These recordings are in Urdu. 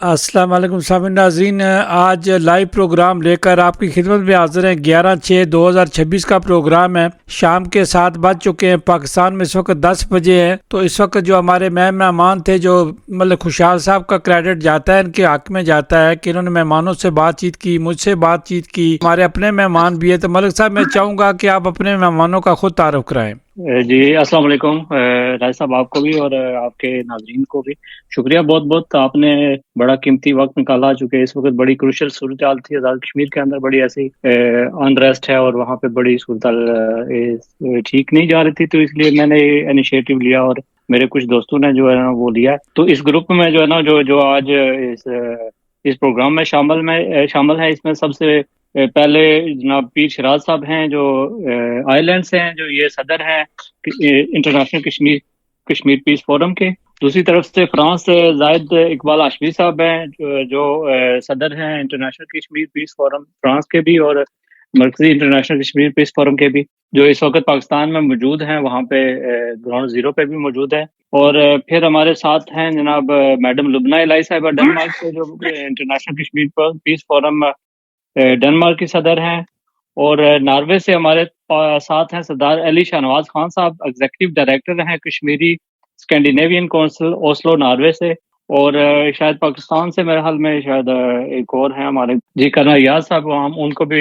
السلام علیکم سامعین ناظرین، آج لائیو پروگرام لے کر آپ کی خدمت میں حاضر ہیں۔ 11/6/2026 کا پروگرام ہے۔ شام کے 7 بج چکے ہیں، پاکستان میں اس وقت 10 بجے ہے۔ تو اس وقت جو ہمارے مہمان تھے، جو مطلب خوشحال صاحب کا کریڈٹ جاتا ہے، ان کے حق میں جاتا ہے کہ انہوں نے مہمانوں سے بات چیت کی، مجھ سے بات چیت کی، ہمارے اپنے مہمان بھی ہیں۔ تو ملک صاحب، میں چاہوں گا کہ آپ اپنے مہمانوں کا خود تعارف کرائیں۔ جی السلام علیکم راج صاحب، آپ کو بھی اور آپ کے ناظرین کو بھی شکریہ بہت بہت۔ آپ نے بڑا قیمتی وقت نکالا، چونکہ اس وقت بڑی کروشل صورتحال تھی آزاد کشمیر کے اندر، بڑی ایسی انریسٹ ہے اور وہاں پہ بڑی صورتحال ٹھیک نہیں جا رہی تھی، تو اس لیے میں نے انیشیٹو لیا اور میرے کچھ دوستوں نے جو ہے نا وہ لیا۔ تو اس گروپ میں جو ہے نا جو آج اس پروگرام میں شامل ہے، اس میں سب سے پہلے جناب پیر شراز صاحب ہیں، جو آئرلینڈ سے ہیں، جو یہ صدر ہیں انٹرنیشنل کشمیر پیس فورم کے۔ دوسری طرف سے فرانس سے زائد اقبال ہاشمی صاحب ہیں، جو صدر ہیں انٹرنیشنل کشمیر پیس فورم فرانس کے بھی، اور مرکزی انٹرنیشنل کشمیر پیس فورم کے بھی، جو اس وقت پاکستان میں موجود ہیں، وہاں پہ گراؤنڈ زیرو پہ بھی موجود ہیں۔ اور پھر ہمارے ساتھ ہیں جناب میڈم لبنہ الہی صاحبہ ڈنمارک سے، جو انٹرنیشنل کشمیر پیس فورم ڈنمارک کی صدر ہیں۔ اور ناروے سے ہمارے ساتھ ہیں سردار علی شاہنواز خان صاحب، ایگزیکٹو ڈائریکٹر ہیں Kashmiri Scandinavian council Oslo Norway سے۔ اور شاید پاکستان سے میرے حال میں شاید ایک اور ہیں ہمارے جی کرنل ریاض صاحب، ہم ان کو بھی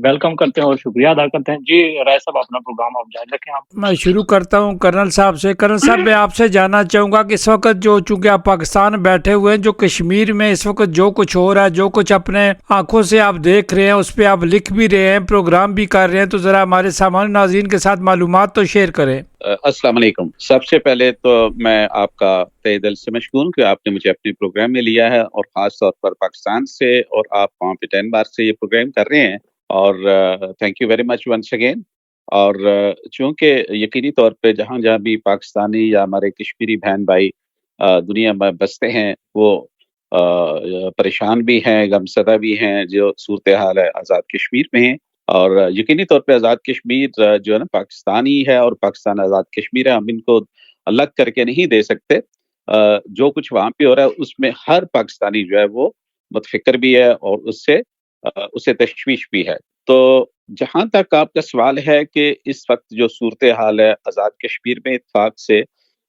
ویلکم کرتے ہیں اور شکریہ ادا کرتے ہیں۔ جی رائے صاحب، اپنا پروگرام آپ جاری رکھیں۔ آپ میں شروع کرتا ہوں کرنل صاحب سے۔ کرنل صاحب، میں آپ سے جاننا چاہوں گا کہ اس وقت چونکہ آپ پاکستان بیٹھے ہوئے ہیں، جو کشمیر میں اس وقت جو کچھ ہو رہا ہے، جو کچھ اپنے آنکھوں سے آپ دیکھ رہے ہیں، اس پہ آپ لکھ بھی رہے ہیں، پروگرام بھی کر رہے ہیں، تو ذرا ہمارے سامعین ناظرین کے ساتھ معلومات تو شیئر کریں۔ السلام علیکم۔ سب سے پہلے تو میں آپ کا تہہ دل سے مشکور ہوں کہ آپ نے مجھے اپنے پروگرام میں لیا ہے، اور خاص طور پر پاکستان سے، اور آپ وہاں پہ ڈنمارک سے یہ پروگرام کر رہے ہیں، اور thank you very much once again. اور چونکہ یقینی طور پہ جہاں جہاں بھی پاکستانی یا ہمارے کشمیری بہن بھائی دنیا میں بستے ہیں، وہ پریشان بھی ہیں، غمزدہ بھی ہیں، جو صورتحال ہے آزاد کشمیر میں ہیں۔ اور یقینی طور پہ آزاد کشمیر جو ہے نا پاکستانی ہے، اور پاکستان آزاد کشمیر ہے، ہم ان کو الگ کر کے نہیں دے سکتے۔ جو کچھ وہاں پہ ہو رہا ہے اس میں ہر پاکستانی جو ہے وہ متفکر بھی ہے، اور اسے تشویش بھی ہے۔ تو جہاں تک آپ کا سوال ہے کہ اس وقت جو صورتحال ہے آزاد کشمیر میں، اتفاق سے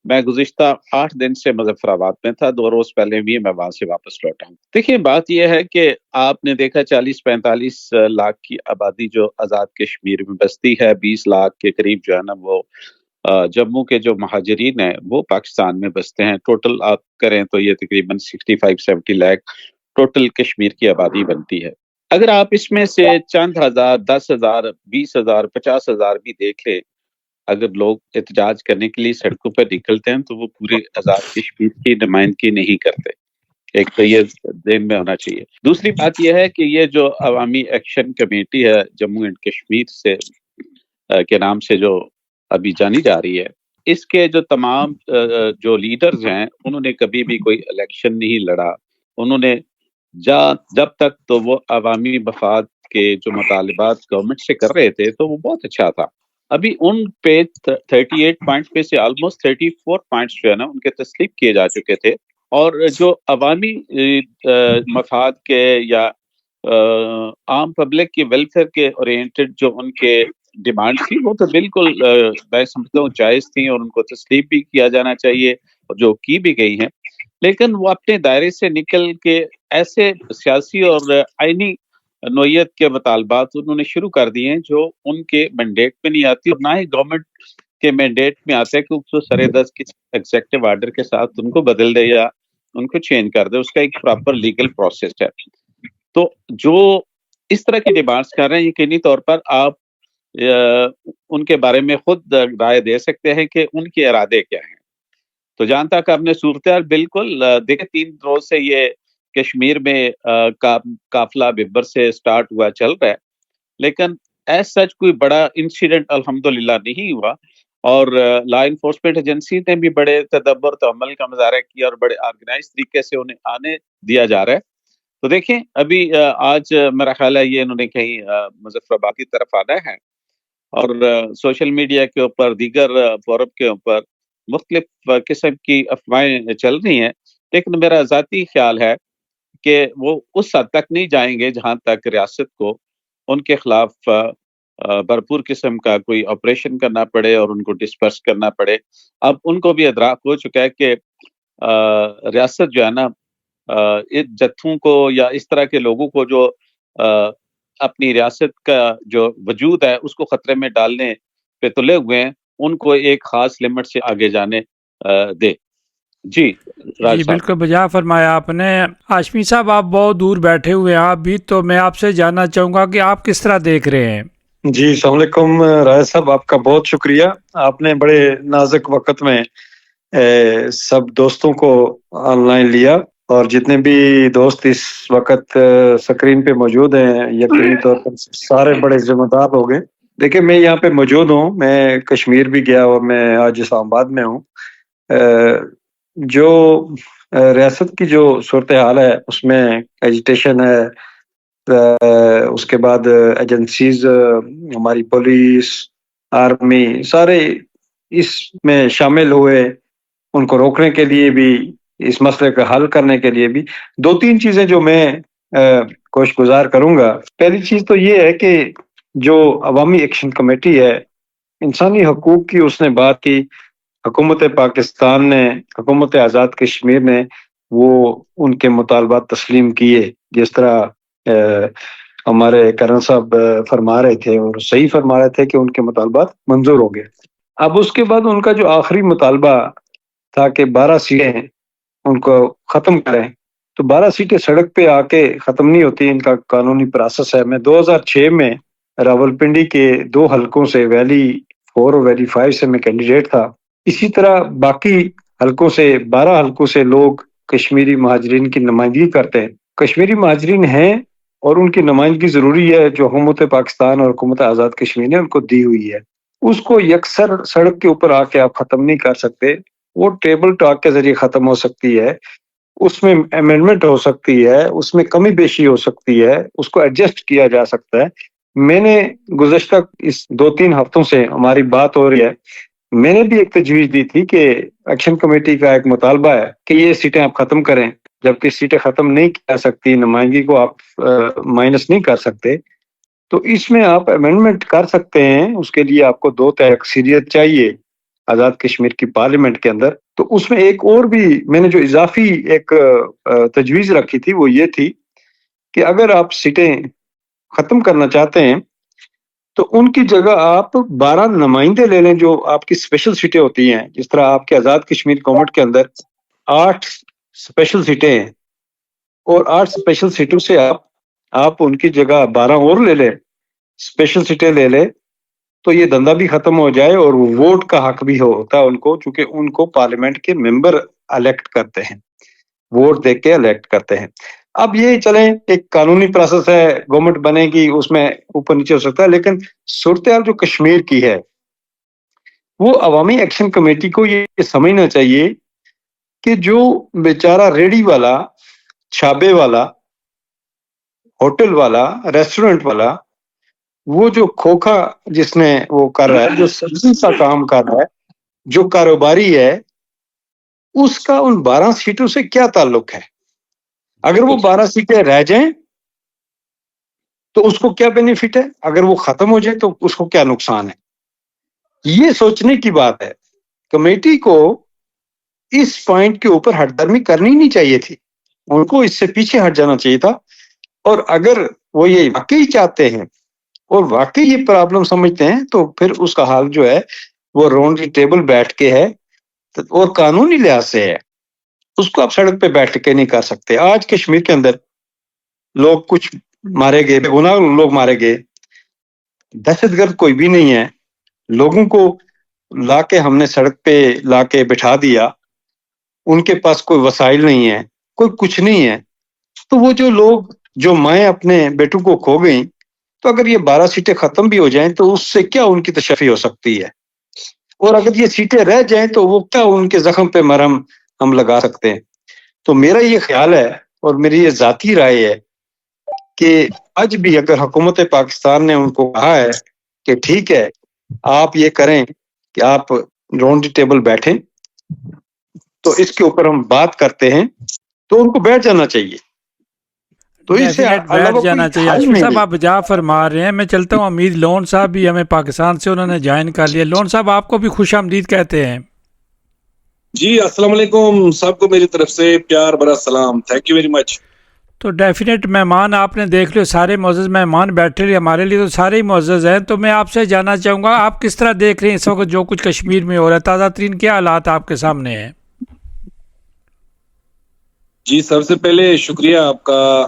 میں گزشتہ 8 دن سے مظفر آباد میں تھا، 2 روز پہلے بھی میں وہاں سے واپس لوٹا ہوں۔ دیکھیے، بات یہ ہے کہ آپ نے دیکھا 40-45 لاکھ کی آبادی جو آزاد کشمیر میں بستی ہے، 20 لاکھ کے قریب جو ہے نا وہ جموں کے جو مہاجرین ہیں وہ پاکستان میں بستے ہیں۔ ٹوٹل آپ کریں تو یہ تقریباً 65-70 لاکھ ٹوٹل کشمیر کی آبادی بنتی ہے۔ اگر آپ اس میں سے چند ہزار، 10,000، 20,000، 50,000 بھی دیکھ لیں، اگر لوگ احتجاج کرنے کے لیے سڑکوں پر نکلتے ہیں تو وہ پورے آزاد کشمیر کی نمائندگی نہیں کرتے۔ ایک تو یہ ذہن میں ہونا چاہیے۔ دوسری بات یہ ہے کہ یہ جو عوامی ایکشن کمیٹی ہے جموں اینڈ کشمیر سے کے نام سے جو ابھی جانی جا رہی ہے، اس کے جو تمام جو لیڈرز ہیں، انہوں نے کبھی بھی کوئی الیکشن نہیں لڑا۔ انہوں نے جب تک تو وہ عوامی مفاد کے جو مطالبات گورنمنٹ سے کر رہے تھے تو وہ بہت اچھا تھا۔ ابھی ان پہ 38 پوائنٹس پہ سے آلموسٹ 34 پوائنٹس جو ہے نا ان کے تسلیم کیے جا چکے تھے، اور جو عوامی مفاد کے یا عام پبلک کی ویلفیئر کے اورینٹڈ جو ان کے ڈیمانڈ تھی، وہ تو بالکل میں سمجھتا ہوں جائز تھیں، اور ان کو تسلیم بھی کیا جانا چاہیے، اور جو کی بھی گئی ہیں۔ لیکن وہ اپنے دائرے سے نکل کے ایسے سیاسی اور آئینی نوعیت کے مطالبات انہوں نے شروع کر دیے ہیں جو ان کے مینڈیٹ میں نہیں آتی، اور نہ ہی گورنمنٹ کے مینڈیٹ میں آتا ہے کہ اس سرے دست کی ایگزیکٹو آرڈر کے ساتھ ان کو بدل دے یا ان کو چینج کر دے۔ اس کا ایک پراپر لیگل پروسیس ہے۔ تو جو اس طرح کی ڈیمانڈز کر رہے ہیں، یقینی طور پر آپ ان کے بارے میں خود رائے دے سکتے ہیں کہ ان کے ارادے کیا ہیں۔ تو جہاں تک آپ نے صورتحال بالکل دیکھیں، 3 روز سے یہ کشمیر میں قافلہ ببر سے سٹارٹ ہوا چل رہا ہے، لیکن ایز سچ کوئی بڑا انسیڈنٹ الحمدللہ نہیں ہوا، اور لا انفورسمنٹ ایجنسی نے بھی بڑے تدبر تعمل کا مظاہرہ کیا، اور بڑے آرگنائز طریقے سے انہیں آنے دیا جا رہا ہے۔ تو دیکھیں، ابھی آج میرا خیال ہے یہ انہوں نے کہیں مظفر آباد کی طرف آنا ہے، اور سوشل میڈیا کے اوپر، دیگر فورم کے اوپر مختلف قسم کی افواہیں چل رہی ہیں، لیکن میرا ذاتی خیال ہے کہ وہ اس حد تک نہیں جائیں گے جہاں تک ریاست کو ان کے خلاف بھرپور قسم کا کوئی آپریشن کرنا پڑے اور ان کو ڈسپرس کرنا پڑے۔ اب ان کو بھی ادراک ہو چکا ہے کہ ریاست جو ہے نا جتھوں کو یا اس طرح کے لوگوں کو جو اپنی ریاست کا جو وجود ہے اس کو خطرے میں ڈالنے پہ تلے ہوئے ہیں، ان کو ایک خاص لمٹ سے آگے جانے دے۔ جی راج جی صاحب۔ بالکل بجا فرمایا آپ نے۔ ہاشمی صاحب آپ بہت دور بیٹھے ہوئے ہیں آپ بھی، تو میں آپ سے جاننا چاہوں گا کہ آپ کس طرح دیکھ رہے ہیں؟ جی السلام علیکم راج صاحب، آپ کا بہت شکریہ۔ آپ نے بڑے نازک وقت میں سب دوستوں کو آن لائن لیا، اور جتنے بھی دوست اس وقت سکرین پہ موجود ہیں یقینی طور پر سارے بڑے ذمہ دار ہو گئے۔ دیکھیں میں یہاں پہ موجود ہوں، میں کشمیر بھی گیا اور میں آج اسلام آباد میں ہوں۔ جو ریاست کی جو صورتحال ہے اس میں ایجیٹیشن ہے، اس کے بعد ایجنسیز، ہماری پولیس، آرمی، سارے اس میں شامل ہوئے ان کو روکنے کے لیے بھی، اس مسئلے کا حل کرنے کے لیے بھی۔ دو تین چیزیں جو میں کوشش گزار کروں گا۔ پہلی چیز تو یہ ہے کہ جو عوامی ایکشن کمیٹی ہے انسانی حقوق کی، اس نے بات کی، حکومت پاکستان نے، حکومت آزاد کشمیر نے وہ ان کے مطالبات تسلیم کیے، جس طرح ہمارے کرن صاحب فرما رہے تھے اور صحیح فرما رہے تھے کہ ان کے مطالبات منظور ہو گئے۔ اب اس کے بعد ان کا جو آخری مطالبہ تھا کہ 12 سیٹیں ان کو ختم کریں، تو 12 سیٹیں سڑک پہ آ کے ختم نہیں ہوتی، ان کا قانونی پروسیس ہے۔ میں 2006 میں راولپنڈی کے 2 حلقوں سے، ویلی 4 اور ویلی 5 سے میں کینڈیڈیٹ تھا۔ اسی طرح باقی حلقوں سے 12 حلقوں سے لوگ کشمیری مہاجرین کی نمائندگی کرتے ہیں۔ کشمیری مہاجرین ہیں اور ان کی نمائندگی ضروری ہے، جو حکومت پاکستان اور حکومت آزاد کشمیر نے ان کو دی ہوئی ہے۔ اس کو یکسر سڑک کے اوپر آ کے آپ ختم نہیں کر سکتے، وہ ٹیبل ٹاک کے ذریعے ختم ہو سکتی ہے، اس میں امینڈمنٹ ہو سکتی ہے، اس میں کمی بیشی ہو سکتی ہے، اس کو ایڈجسٹ کیا جا سکتا ہے۔ میں نے گزشتہ اس 2-3 ہفتوں سے ہماری بات ہو رہی ہے، میں نے بھی ایک تجویز دی تھی کہ ایکشن کمیٹی کا ایک مطالبہ ہے کہ یہ سیٹیں آپ ختم کریں، جبکہ سیٹیں ختم نہیں کر سکتی، نمائندگی کو آپ مائنس نہیں کر سکتے، تو اس میں آپ امینڈمنٹ کر سکتے ہیں۔ اس کے لیے آپ کو 2 اکثریت چاہیے آزاد کشمیر کی پارلیمنٹ کے اندر۔ تو اس میں ایک اور بھی میں نے جو اضافی ایک تجویز رکھی تھی وہ یہ تھی کہ اگر آپ سیٹیں ختم کرنا چاہتے ہیں تو ان کی جگہ آپ 12 نمائندے لے لیں جو آپ کی اسپیشل سیٹیں ہوتی ہیں۔ جس طرح آپ کے آزاد کشمیر گورنمنٹ کے اندر 8 اسپیشل سیٹیں ہیں، اور 8 اسپیشل سیٹوں سے آپ ان کی جگہ 12 اور لے لیں، اسپیشل سیٹیں لے لیں، تو یہ دھندا بھی ختم ہو جائے اور ووٹ کا حق بھی ہوتا ہے ان کو، چونکہ ان کو پارلیمنٹ کے ممبر الیکٹ کرتے ہیں، ووٹ دے کے الیکٹ کرتے ہیں۔ اب یہ چلیں ایک قانونی پروسیس ہے، گورنمنٹ بنے گی، اس میں اوپر نیچے ہو سکتا ہے، لیکن صورتحال جو کشمیر کی ہے وہ عوامی ایکشن کمیٹی کو یہ سمجھنا چاہیے کہ جو بیچارہ ریڑی والا، چھابے والا، ہوٹل والا، ریسٹورنٹ والا، وہ جو کھوکھا جس نے وہ کر رہا ہے، جو سبزی کا کام کر رہا ہے، جو کاروباری ہے، اس کا ان 12 سیٹوں سے کیا تعلق ہے؟ اگر وہ 12 سیٹیں رہ جائیں تو اس کو کیا بینیفٹ ہے؟ اگر وہ ختم ہو جائے تو اس کو کیا نقصان ہے؟ یہ سوچنے کی بات ہے۔ کمیٹی کو اس پوائنٹ کے اوپر ہٹ درمی کرنی نہیں چاہیے تھی، ان کو اس سے پیچھے ہٹ جانا چاہیے تھا۔ اور اگر وہ یہ واقعی چاہتے ہیں اور واقعی یہ پرابلم سمجھتے ہیں تو پھر اس کا حال جو ہے وہ راؤنڈ ٹیبل بیٹھ کے ہے، اور قانونی لحاظ سے ہے، اس کو آپ سڑک پہ بیٹھ کے نہیں کر سکتے۔ آج کشمیر کے اندر لوگ کچھ مارے گئے، بے گناہ لوگ مارے گئے، دہشت گرد کوئی بھی نہیں ہے، لوگوں کو لا کے ہم نے سڑک پہ لا کے بٹھا دیا، ان کے پاس کوئی وسائل نہیں ہے، کوئی کچھ نہیں ہے، تو وہ جو لوگ، جو مائیں اپنے بیٹوں کو کھو گئیں، تو اگر یہ 12 سیٹیں ختم بھی ہو جائیں تو اس سے کیا ان کی تشفی ہو سکتی ہے؟ اور اگر یہ سیٹیں رہ جائیں تو وہ کیا ان کے زخم پہ مرہم ہم لگا سکتے ہیں؟ تو میرا یہ خیال ہے اور میری یہ ذاتی رائے ہے کہ آج بھی اگر حکومت پاکستان نے ان کو کہا ہے کہ ٹھیک ہے آپ یہ کریں کہ آپ راؤنڈ ٹیبل بیٹھیں تو اس کے اوپر ہم بات کرتے ہیں، تو ان کو بیٹھ جانا چاہیے۔ تو اس سے ڈیفینیٹ بیٹھ علاوہ جانا کوئی چاہیے. حل اشفی نہیں صاحب ہے. آپ بجا فرما رہے ہیں. میں چلتا ہوں امید لون صاحب بھی ہمیں پاکستان سے انہوں نے جوائن کر لیا. لون صاحب آپ کو بھی خوش آمدید کہتے ہیں. جی السلام علیکم، سب کو میری طرف سے پیار بھرا سلام. تھینک یو ویری مچ. تو ڈیفینیٹ مہمان آپ نے دیکھ لو، سارے معزز مہمان بیٹھے ہوئے ہمارے لیے تو سارے ہی معزز ہیں. تو میں آپ سے جاننا چاہوں گا آپ کس طرح دیکھ رہے ہیں اس وقت جو کچھ کشمیر میں ہو رہا ہے؟ تازہ ترین کیا حالات آپ کے سامنے ہیں؟ جی سب سے پہلے شکریہ آپ کا.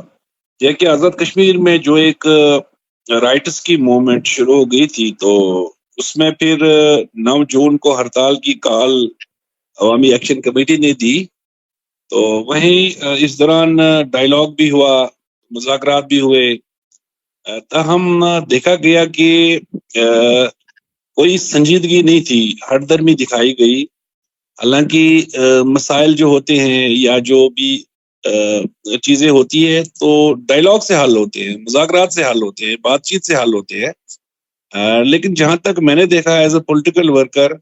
یہ کہ آزاد کشمیر میں جو ایک رائٹس کی موومنٹ شروع ہو گئی تھی، تو اس میں پھر 9 جون کو ہڑتال کی کال عوامی ایکشن کمیٹی نے دی. تو وہیں اس دوران ڈائیلاگ بھی ہوا، مذاکرات بھی ہوئے. تاہم دیکھا گیا کہ کوئی سنجیدگی نہیں تھی، ہٹ درمی دکھائی گئی. حالانکہ مسائل جو ہوتے ہیں یا جو بھی چیزیں ہوتی ہیں تو ڈائیلاگ سے حل ہوتے ہیں، مذاکرات سے حل ہوتے ہیں، بات چیت سے حل ہوتے ہیں. لیکن جہاں تک میں نے دیکھا as a political worker,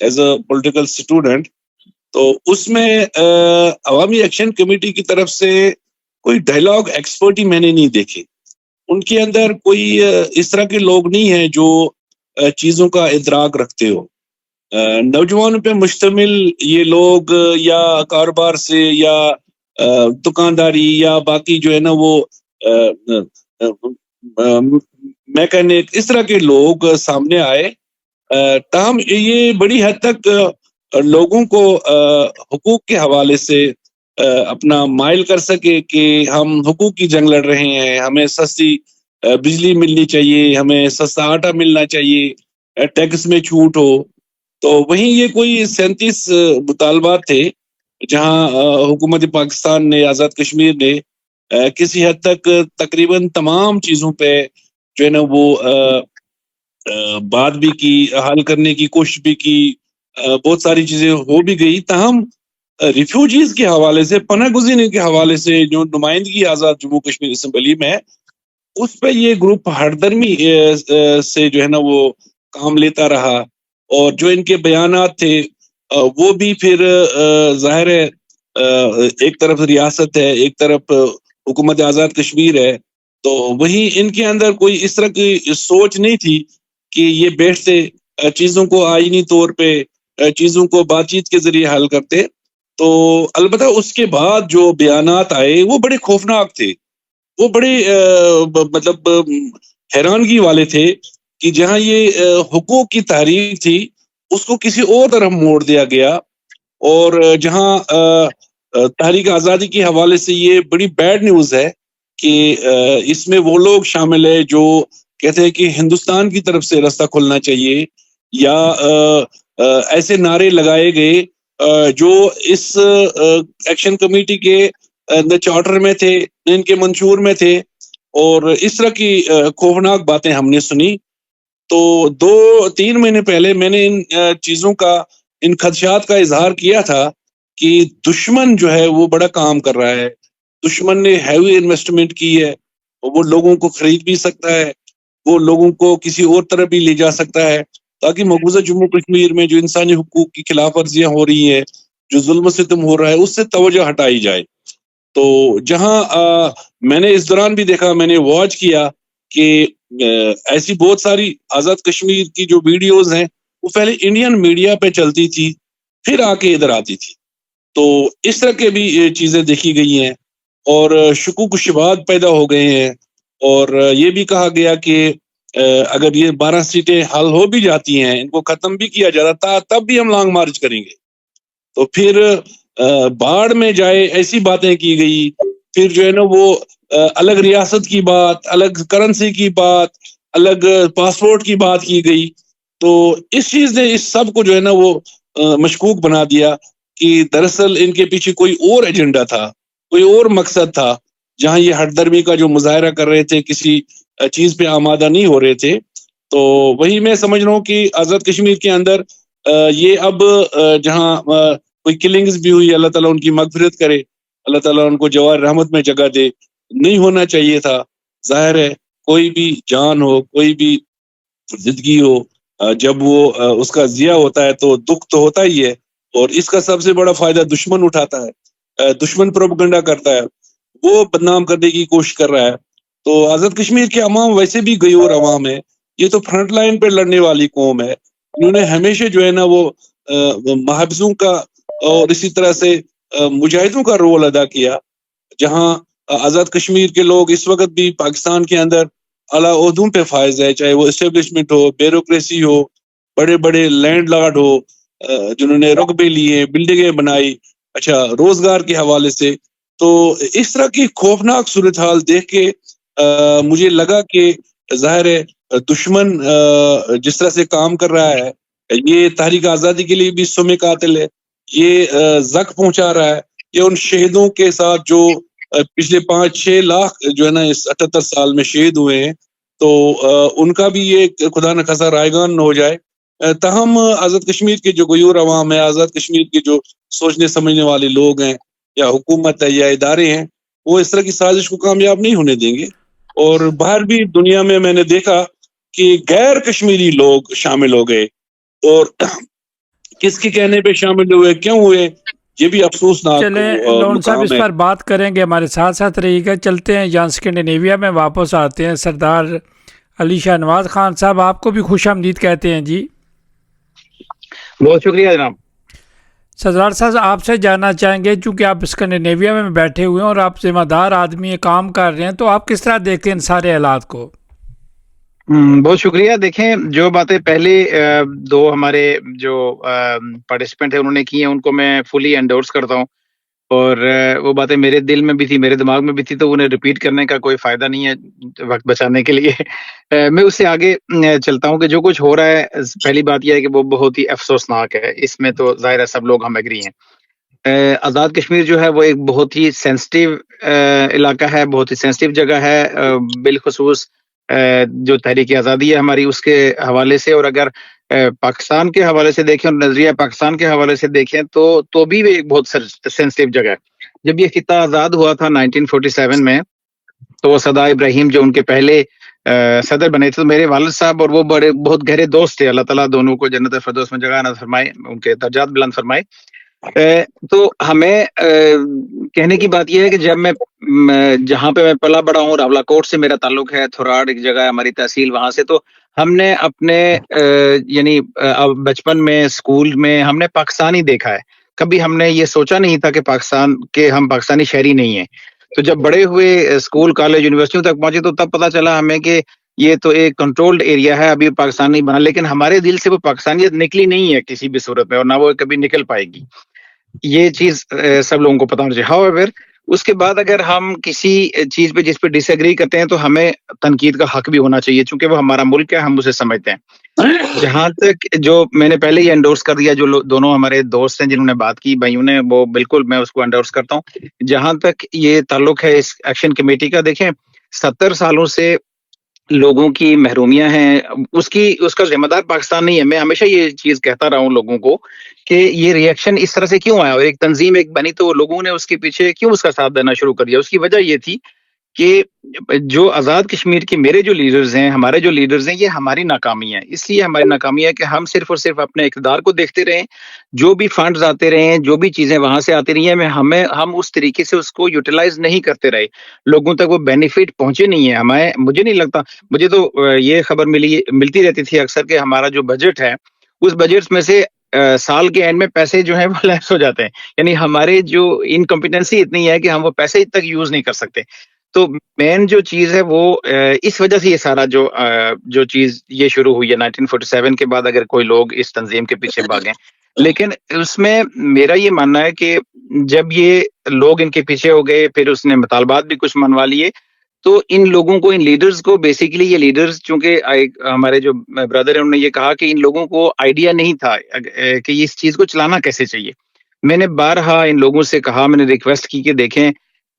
as a political student, تو اس میں عوامی ایکشن کمیٹی کی طرف سے کوئی ڈائیلاگ ایکسپرٹ ہی میں نے نہیں دیکھے. ان کے اندر کوئی اس طرح کے لوگ نہیں ہیں جو چیزوں کا ادراک رکھتے ہو. نوجوانوں پہ مشتمل یہ لوگ یا کاروبار سے یا دکانداری یا باقی جو ہے نا وہ میکینک، اس طرح کے لوگ سامنے آئے. تاہم یہ بڑی حد تک لوگوں کو حقوق کے حوالے سے اپنا مائل کر سکے کہ ہم حقوق کی جنگ لڑ رہے ہیں، ہمیں سستی بجلی ملنی چاہیے، ہمیں سستا آٹا ملنا چاہیے، ٹیکس میں چھوٹ ہو. تو وہیں یہ کوئی 37 مطالبات تھے جہاں حکومت پاکستان نے، آزاد کشمیر نے کسی حد تک تقریباً تمام چیزوں پہ جو ہے نا وہ بات بھی کی، حل کرنے کی کوشش بھی کی، بہت ساری چیزیں ہو بھی گئی. تاہم ریفیوجیز کے حوالے سے، پناہ گزینوں کے حوالے سے جو نمائندگی آزاد جموں کشمیر اسمبلی میں، اس پہ یہ گروپ ہر درمی سے جو ہے نا وہ کام لیتا رہا. اور جو ان کے بیانات تھے وہ بھی پھر ظاہر ہے ایک طرف ریاست ہے، ایک طرف حکومت آزاد کشمیر ہے، تو وہیں ان کے اندر کوئی اس طرح کی سوچ نہیں تھی کہ یہ بیٹھتے چیزوں کو آئینی طور پہ، چیزوں کو بات چیت کے ذریعے حل کرتے. تو البتہ اس کے بعد جو بیانات آئے وہ بڑے خوفناک تھے، وہ بڑے مطلب حیرانگی والے تھے کہ جہاں یہ حقوق کی تحریک تھی اس کو کسی اور طرف موڑ دیا گیا. اور جہاں تحریک آزادی کے حوالے سے یہ بڑی بیڈ نیوز ہے کہ اس میں وہ لوگ شامل ہیں جو کہتے ہیں کہ ہندوستان کی طرف سے رستہ کھلنا چاہیے، یا ایسے نعرے لگائے گئے جو اس ایکشن کمیٹی کے نہ چارٹر میں تھے نہ ان کے منشور میں تھے. اور اس طرح کی خوفناک باتیں ہم نے سنی. تو 2-3 مہینے پہلے میں نے ان چیزوں کا، ان خدشات کا اظہار کیا تھا کہ دشمن جو ہے وہ بڑا کام کر رہا ہے. دشمن نے ہیوی انویسٹمنٹ کی ہے، وہ لوگوں کو خرید بھی سکتا ہے، وہ لوگوں کو کسی اور طرف بھی لے جا سکتا ہے، تاکہ مقبوضہ جموں کشمیر میں جو انسانی حقوق کی خلاف ورزیاں ہو رہی ہیں، جو ظلم و ستم ہو رہا ہے، اس سے توجہ ہٹائی جائے. تو جہاں میں نے اس دوران بھی دیکھا، میں نے واچ کیا کہ ایسی بہت ساری آزاد کشمیر کی جو ویڈیوز ہیں وہ پہلے انڈین میڈیا پہ چلتی تھی، پھر آ کے ادھر آتی تھی. تو اس طرح کے بھی چیزیں دیکھی گئی ہیں اور شکوک و شبہات پیدا ہو گئے ہیں. اور یہ بھی کہا گیا کہ اگر یہ 12 سیٹیں حل ہو بھی جاتی ہیں، ان کو ختم بھی کیا جاتا تب بھی ہم لانگ مارچ کریں گے. تو پھر باڑ میں جائے ایسی باتیں کی گئی. پھر جو ہے نا وہ الگ ریاست کی بات، الگ کرنسی کی بات، الگ پاسپورٹ کی بات کی گئی. تو اس چیز نے اس سب کو جو ہے نا وہ مشکوک بنا دیا کہ دراصل ان کے پیچھے کوئی اور ایجنڈا تھا، کوئی اور مقصد تھا. جہاں یہ ہٹ درمی کا جو مظاہرہ کر رہے تھے، کسی چیز پہ آمادہ نہیں ہو رہے تھے. تو وہی میں سمجھ رہا ہوں کہ آزاد کشمیر کے اندر یہ اب جہاں کوئی کلنگز بھی ہوئی، اللہ تعالیٰ ان کی مغفرت کرے، اللہ تعالیٰ ان کو جوار رحمت میں جگہ دے. نہیں ہونا چاہیے تھا. ظاہر ہے کوئی بھی جان ہو، کوئی بھی زندگی ہو، جب وہ اس کا ضیاع ہوتا ہے تو دکھ تو ہوتا ہی ہے. اور اس کا سب سے بڑا فائدہ دشمن اٹھاتا ہے، دشمن پروپیگنڈا کرتا ہے. وہ بدنام کرنے کی کوشش کر رہا ہے. تو آزاد کشمیر کے عوام ویسے بھی غیور عوام ہے, یہ تو فرنٹ لائن پہ لڑنے والی قوم ہے. انہوں نے ہمیشہ جو ہے نا وہ محافظوں کا اور اسی طرح سے مجاہدوں کا رول ادا کیا. جہاں آزاد کشمیر کے لوگ اس وقت بھی پاکستان کے اندر اعلیٰ عہدوں پہ فائز ہے, چاہے وہ اسٹیبلشمنٹ ہو, بیوروکریسی ہو, بڑے بڑے لینڈ لارڈ ہو جنہوں نے رقبے لیے, بلڈنگیں بنائی, اچھا روزگار کے حوالے سے. تو اس طرح کی خوفناک صورتحال دیکھ کے مجھے لگا کہ ظاہر ہے دشمن جس طرح سے کام کر رہا ہے, یہ تحریک آزادی کے لیے بھی سم قاتل ہے. یہ زخم پہنچا رہا ہے. یہ ان شہیدوں کے ساتھ جو پچھلے 5-6 لاکھ جو ہے نا اس 78 سال میں شہید ہوئے ہیں, تو ان کا بھی یہ خدا نہ خاصا رائگان نہ ہو جائے. تاہم آزاد کشمیر کے جو غیور عوام ہے, آزاد کشمیر کے جو سوچنے سمجھنے والے لوگ ہیں, یا حکومت ہے یا ادارے ہیں, وہ اس طرح کی سازش کو کامیاب نہیں ہونے دیں گے. اور باہر بھی دنیا میں نے دیکھا کہ غیر کشمیری لوگ شامل ہو گئے, اور کس کے کہنے پہ شامل ہوئے, کیوں ہوئے, یہ بھی افسوسناک چلیں لون صاحب مقام اس ہے. پر بات کریں گے, ہمارے ساتھ ساتھ رہیے گا. چلتے ہیں یہاں اسکینڈینیویا میں واپس آتے ہیں. سردار علی شاہ نواز خان صاحب, آپ کو بھی خوش آمدید کہتے ہیں جی. بہت شکریہ جناب. سردار صاحب آپ سے جاننا چاہیں گے, چونکہ آپ اسکینڈینیویا میں بیٹھے ہوئے ہیں اور آپ ذمہ دار آدمی کام کر رہے ہیں, تو آپ کس طرح دیکھتے ہیں ان سارے حالات کو؟ بہت شکریہ. دیکھیں, جو باتیں پہلے دو ہمارے جو پارٹیسپینٹ ہیں انہوں نے کی ہیں, ان کو میں فلی انڈورس کرتا ہوں, اور وہ باتیں میرے دل میں بھی تھی, میرے دماغ میں بھی تھی, تو انہیں ریپیٹ کرنے کا کوئی فائدہ نہیں ہے وقت بچانے کے لیے. میں اس سے آگے چلتا ہوں کہ جو کچھ ہو رہا ہے, پہلی بات یہ ہے کہ وہ بہت ہی افسوسناک ہے. اس میں تو ظاہر ہے سب لوگ ہم ایگری ہیں. آزاد کشمیر جو ہے وہ ایک بہت ہی سینسٹیو علاقہ ہے, بہت ہی سینسٹیو جگہ ہے, بالخصوص جو تحریک آزادی ہے ہماری اس کے حوالے سے. اور اگر پاکستان کے حوالے سے دیکھیں اور نظریہ پاکستان کے حوالے سے دیکھیں تو بھی ایک بہت سینسٹیو جگہ ہے. جب یہ خطہ آزاد ہوا تھا 1947 میں, تو وہ صدا ابراہیم جو ان کے پہلے صدر بنے تھے, تو میرے والد صاحب اور وہ بہت گہرے دوست تھے. اللہ تعالیٰ دونوں کو جنت فردوس میں جگہ نہ فرمائے, ان کے درجات بلند فرمائے. تو ہمیں کہنے کی بات یہ ہے کہ جب میں جہاں پہ میں پلا بڑا ہوں, راولا کوٹ سے میرا تعلق ہے, تھوراڑ ایک جگہ ہے ہماری تحصیل, وہاں سے, تو ہم نے اپنے یعنی بچپن میں اسکول میں ہم نے پاکستان ہی دیکھا ہے. کبھی ہم نے یہ سوچا نہیں تھا کہ ہم پاکستانی شہری نہیں ہیں. تو جب بڑے ہوئے, اسکول کالج یونیورسٹیوں تک پہنچے, تو تب پتہ چلا ہمیں کہ یہ تو ایک کنٹرولڈ ایریا ہے, ابھی پاکستان نہیں بنا. لیکن ہمارے دل سے وہ پاکستانیت نکلی نہیں ہے کسی بھی صورت میں, اور نہ وہ کبھی نکل پائے گی. یہ چیز سب لوگوں کو پتا ہونا چاہیے. However, اس کے بعد اگر ہم کسی چیز پہ جس پہ ڈس ایگری کرتے ہیں, تو ہمیں تنقید کا حق بھی ہونا چاہیے, چونکہ وہ ہمارا ملک ہے, ہم اسے سمجھتے ہیں. جہاں تک جو میں نے پہلے ہی انڈورس کر دیا, جو دونوں ہمارے دوست ہیں جنہوں نے بات کی, بھائیوں نے, وہ بالکل میں اس کو انڈورس کرتا ہوں. جہاں تک یہ تعلق ہے اس ایکشن کمیٹی کا, دیکھیں 70 سالوں سے لوگوں کی محرومیاں ہیں, اس کا ذمہ دار پاکستان نہیں ہے. میں ہمیشہ یہ چیز کہتا رہا ہوں لوگوں کو کہ یہ ری ایکشن اس طرح سے کیوں آیا, اور ایک تنظیم ایک بنی تو لوگوں نے اس کے پیچھے کیوں اس کا ساتھ دینا شروع کر دیا. اس کی وجہ یہ تھی کہ جو آزاد کشمیر کے میرے جو لیڈرز ہیں, ہمارے جو لیڈرز ہیں, یہ ہماری ناکامی ہے. اس لیے ہماری ناکامی ہے کہ ہم صرف اور صرف اپنے اقتدار کو دیکھتے رہیں, جو بھی فنڈز آتے رہے, جو بھی چیزیں وہاں سے آتی رہی ہیں, ہم اس طریقے سے اس کو یوٹیلائز نہیں کرتے رہے, لوگوں تک وہ بینیفٹ پہنچے نہیں ہیں. مجھے نہیں لگتا, مجھے تو یہ خبر ملتی رہتی تھی اکثر کہ ہمارا جو بجٹ ہے, اس بجٹ میں سے سال کے اینڈ میں پیسے جو ہیں وہ لیپس ہو جاتے ہیں. یعنی ہمارے جو انکمپیٹنسی اتنی ہے کہ ہم وہ پیسے تک یوز نہیں کر سکتے. تو مین جو چیز ہے وہ اس وجہ سے یہ سارا جو چیز یہ شروع ہوئی ہے 1947 کے بعد, اگر کوئی لوگ اس تنظیم کے پیچھے بھاگیں. لیکن اس میں میرا یہ ماننا ہے کہ جب یہ لوگ ان کے پیچھے ہو گئے, پھر اس نے مطالبات بھی کچھ منوا لیے, تو ان لوگوں کو, ان لیڈرز کو, بیسیکلی یہ لیڈرز, چونکہ ہمارے جو برادر ہیں انہوں نے یہ کہا کہ ان لوگوں کو آئیڈیا نہیں تھا کہ اس چیز کو چلانا کیسے چاہیے. میں نے بارہا ان لوگوں سے کہا, میں نے ریکویسٹ کی کہ دیکھیں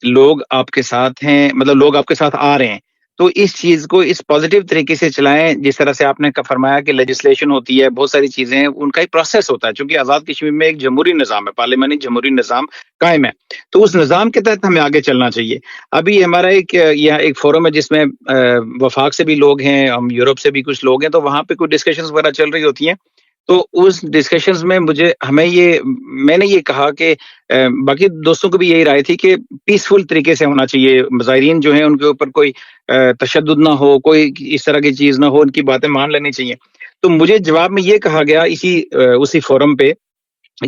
لوگ آپ کے ساتھ ہیں, مطلب لوگ آپ کے ساتھ آ رہے ہیں, تو اس چیز کو اس پازیٹیو طریقے سے چلائیں. جس طرح سے آپ نے فرمایا کہ لیجسلیشن ہوتی ہے, بہت ساری چیزیں ہیں, ان کا ایک پروسیس ہوتا ہے, چونکہ آزاد کشمیر میں ایک جمہوری نظام ہے, پارلیمانی جمہوری نظام قائم ہے, تو اس نظام کے تحت ہمیں آگے چلنا چاہیے. ابھی ہمارا یہاں ایک فورم ہے جس میں وفاق سے بھی لوگ ہیں, ہم یورپ سے بھی کچھ لوگ ہیں, تو وہاں پہ کوئی ڈسکشنز وغیرہ چل رہی ہوتی ہیں. تو اس ڈسکشنز میں میں نے یہ کہا کہ باقی دوستوں کو بھی یہی رائے تھی کہ پیسفل طریقے سے ہونا چاہیے، مظاہرین جو ہیں ان کے اوپر کوئی تشدد نہ ہو، کوئی اس طرح کی چیز نہ ہو، ان کی باتیں مان لینی چاہیے. تو مجھے جواب میں یہ کہا گیا اسی فورم پہ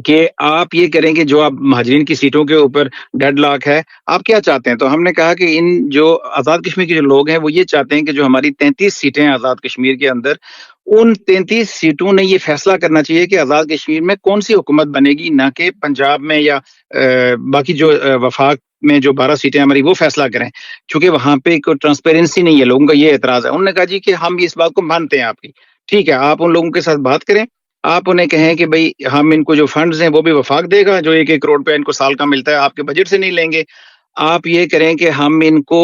کہ آپ یہ کریں کہ جو آپ مہاجرین کی سیٹوں کے اوپر ڈیڈ لاک ہے، آپ کیا چاہتے ہیں؟ تو ہم نے کہا کہ ان جو آزاد کشمیر کے جو لوگ ہیں وہ یہ چاہتے ہیں کہ جو ہماری 33 سیٹیں ہیں آزاد کشمیر کے اندر، ان 33 سیٹوں نے یہ فیصلہ کرنا چاہیے کہ آزاد کشمیر میں کون سی حکومت بنے گی، نہ کہ پنجاب میں یا باقی جو وفاق میں جو 12 سیٹیں ہماری وہ فیصلہ کریں، چونکہ وہاں پہ کوئی ٹرانسپیرنسی نہیں ہے. لوگوں کا یہ اعتراض ہے. انہوں نے کہا جی کہ ہم اس بات کو مانتے ہیں آپ کی، ٹھیک ہے، آپ ان لوگوں کے ساتھ بات کریں، آپ انہیں کہیں کہ بھئی ہم ان کو جو فنڈز ہیں وہ بھی وفاق دے گا، جو 1 کروڑ روپے ان کو سال کا ملتا ہے آپ کے بجٹ سے نہیں لیں گے. آپ یہ کریں کہ ہم ان کو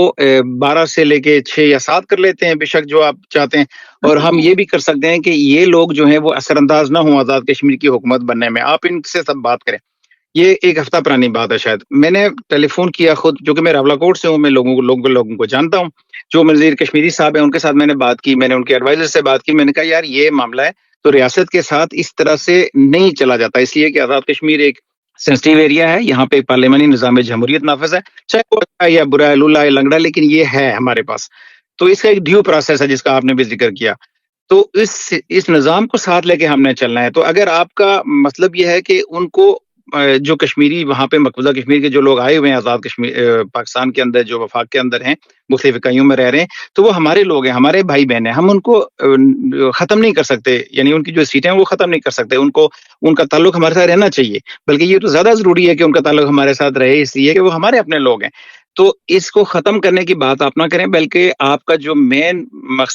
12 سے لے کے 6 یا 7 کر لیتے ہیں، بے شک جو آپ چاہتے ہیں. اور ہم یہ بھی کر سکتے ہیں کہ یہ لوگ جو ہیں وہ اثر انداز نہ ہوں آزاد کشمیر کی حکومت بننے میں، آپ ان سے سب بات کریں. یہ 1 ہفتہ پرانی بات ہے شاید. میں نے ٹیلی فون کیا خود، جو کہ میں راولہ کوٹ سے ہوں، میں لوگوں کو جانتا ہوں. جو منظیر کشمیری صاحب ہیں ان کے ساتھ میں نے بات کی، میں نے ان کے ایڈوائزر سے بات کی. میں نے کہا یار یہ معاملہ ہے تو ریاست کے ساتھ اس طرح سے نہیں چلا جاتا، اس لیے کہ آزاد کشمیر ایک سینسٹیو ایریا ہے، یہاں پہ پارلیمانی نظام جمہوریت نافذ ہے، چاہے وہ اچھا ہے یا برا ہے، لولا ہے لنگڑا، لیکن یہ ہے ہمارے پاس. تو اس کا ایک ڈیو پروسیس ہے جس کا آپ نے بھی ذکر کیا. تو اس نظام کو ساتھ لے کے ہم نے چلنا ہے. تو اگر آپ کا مطلب یہ ہے کہ ان کو جو کشمیری وہاں پہ مقبوضہ کشمیر کے جو لوگ آئے ہوئے ہیں آزاد کشمیر پاکستان کے اندر، جو وفاق کے اندر ہیں، مختلف اکائیوں میں رہ رہے ہیں، تو وہ ہمارے لوگ ہیں، ہمارے بھائی بہن ہیں. ہم ان کو ختم نہیں کر سکتے، یعنی ان کی جو سیٹیں ہیں وہ ختم نہیں کر سکتے. ان کا تعلق ہمارے ساتھ رہنا چاہیے، بلکہ یہ تو زیادہ ضروری ہے کہ ان کا تعلق ہمارے ساتھ رہے، اس لیے کہ وہ ہمارے اپنے لوگ ہیں. تو اس کو ختم کرنے کی بات آپ نہ کریں، بلکہ آپ کا جو مین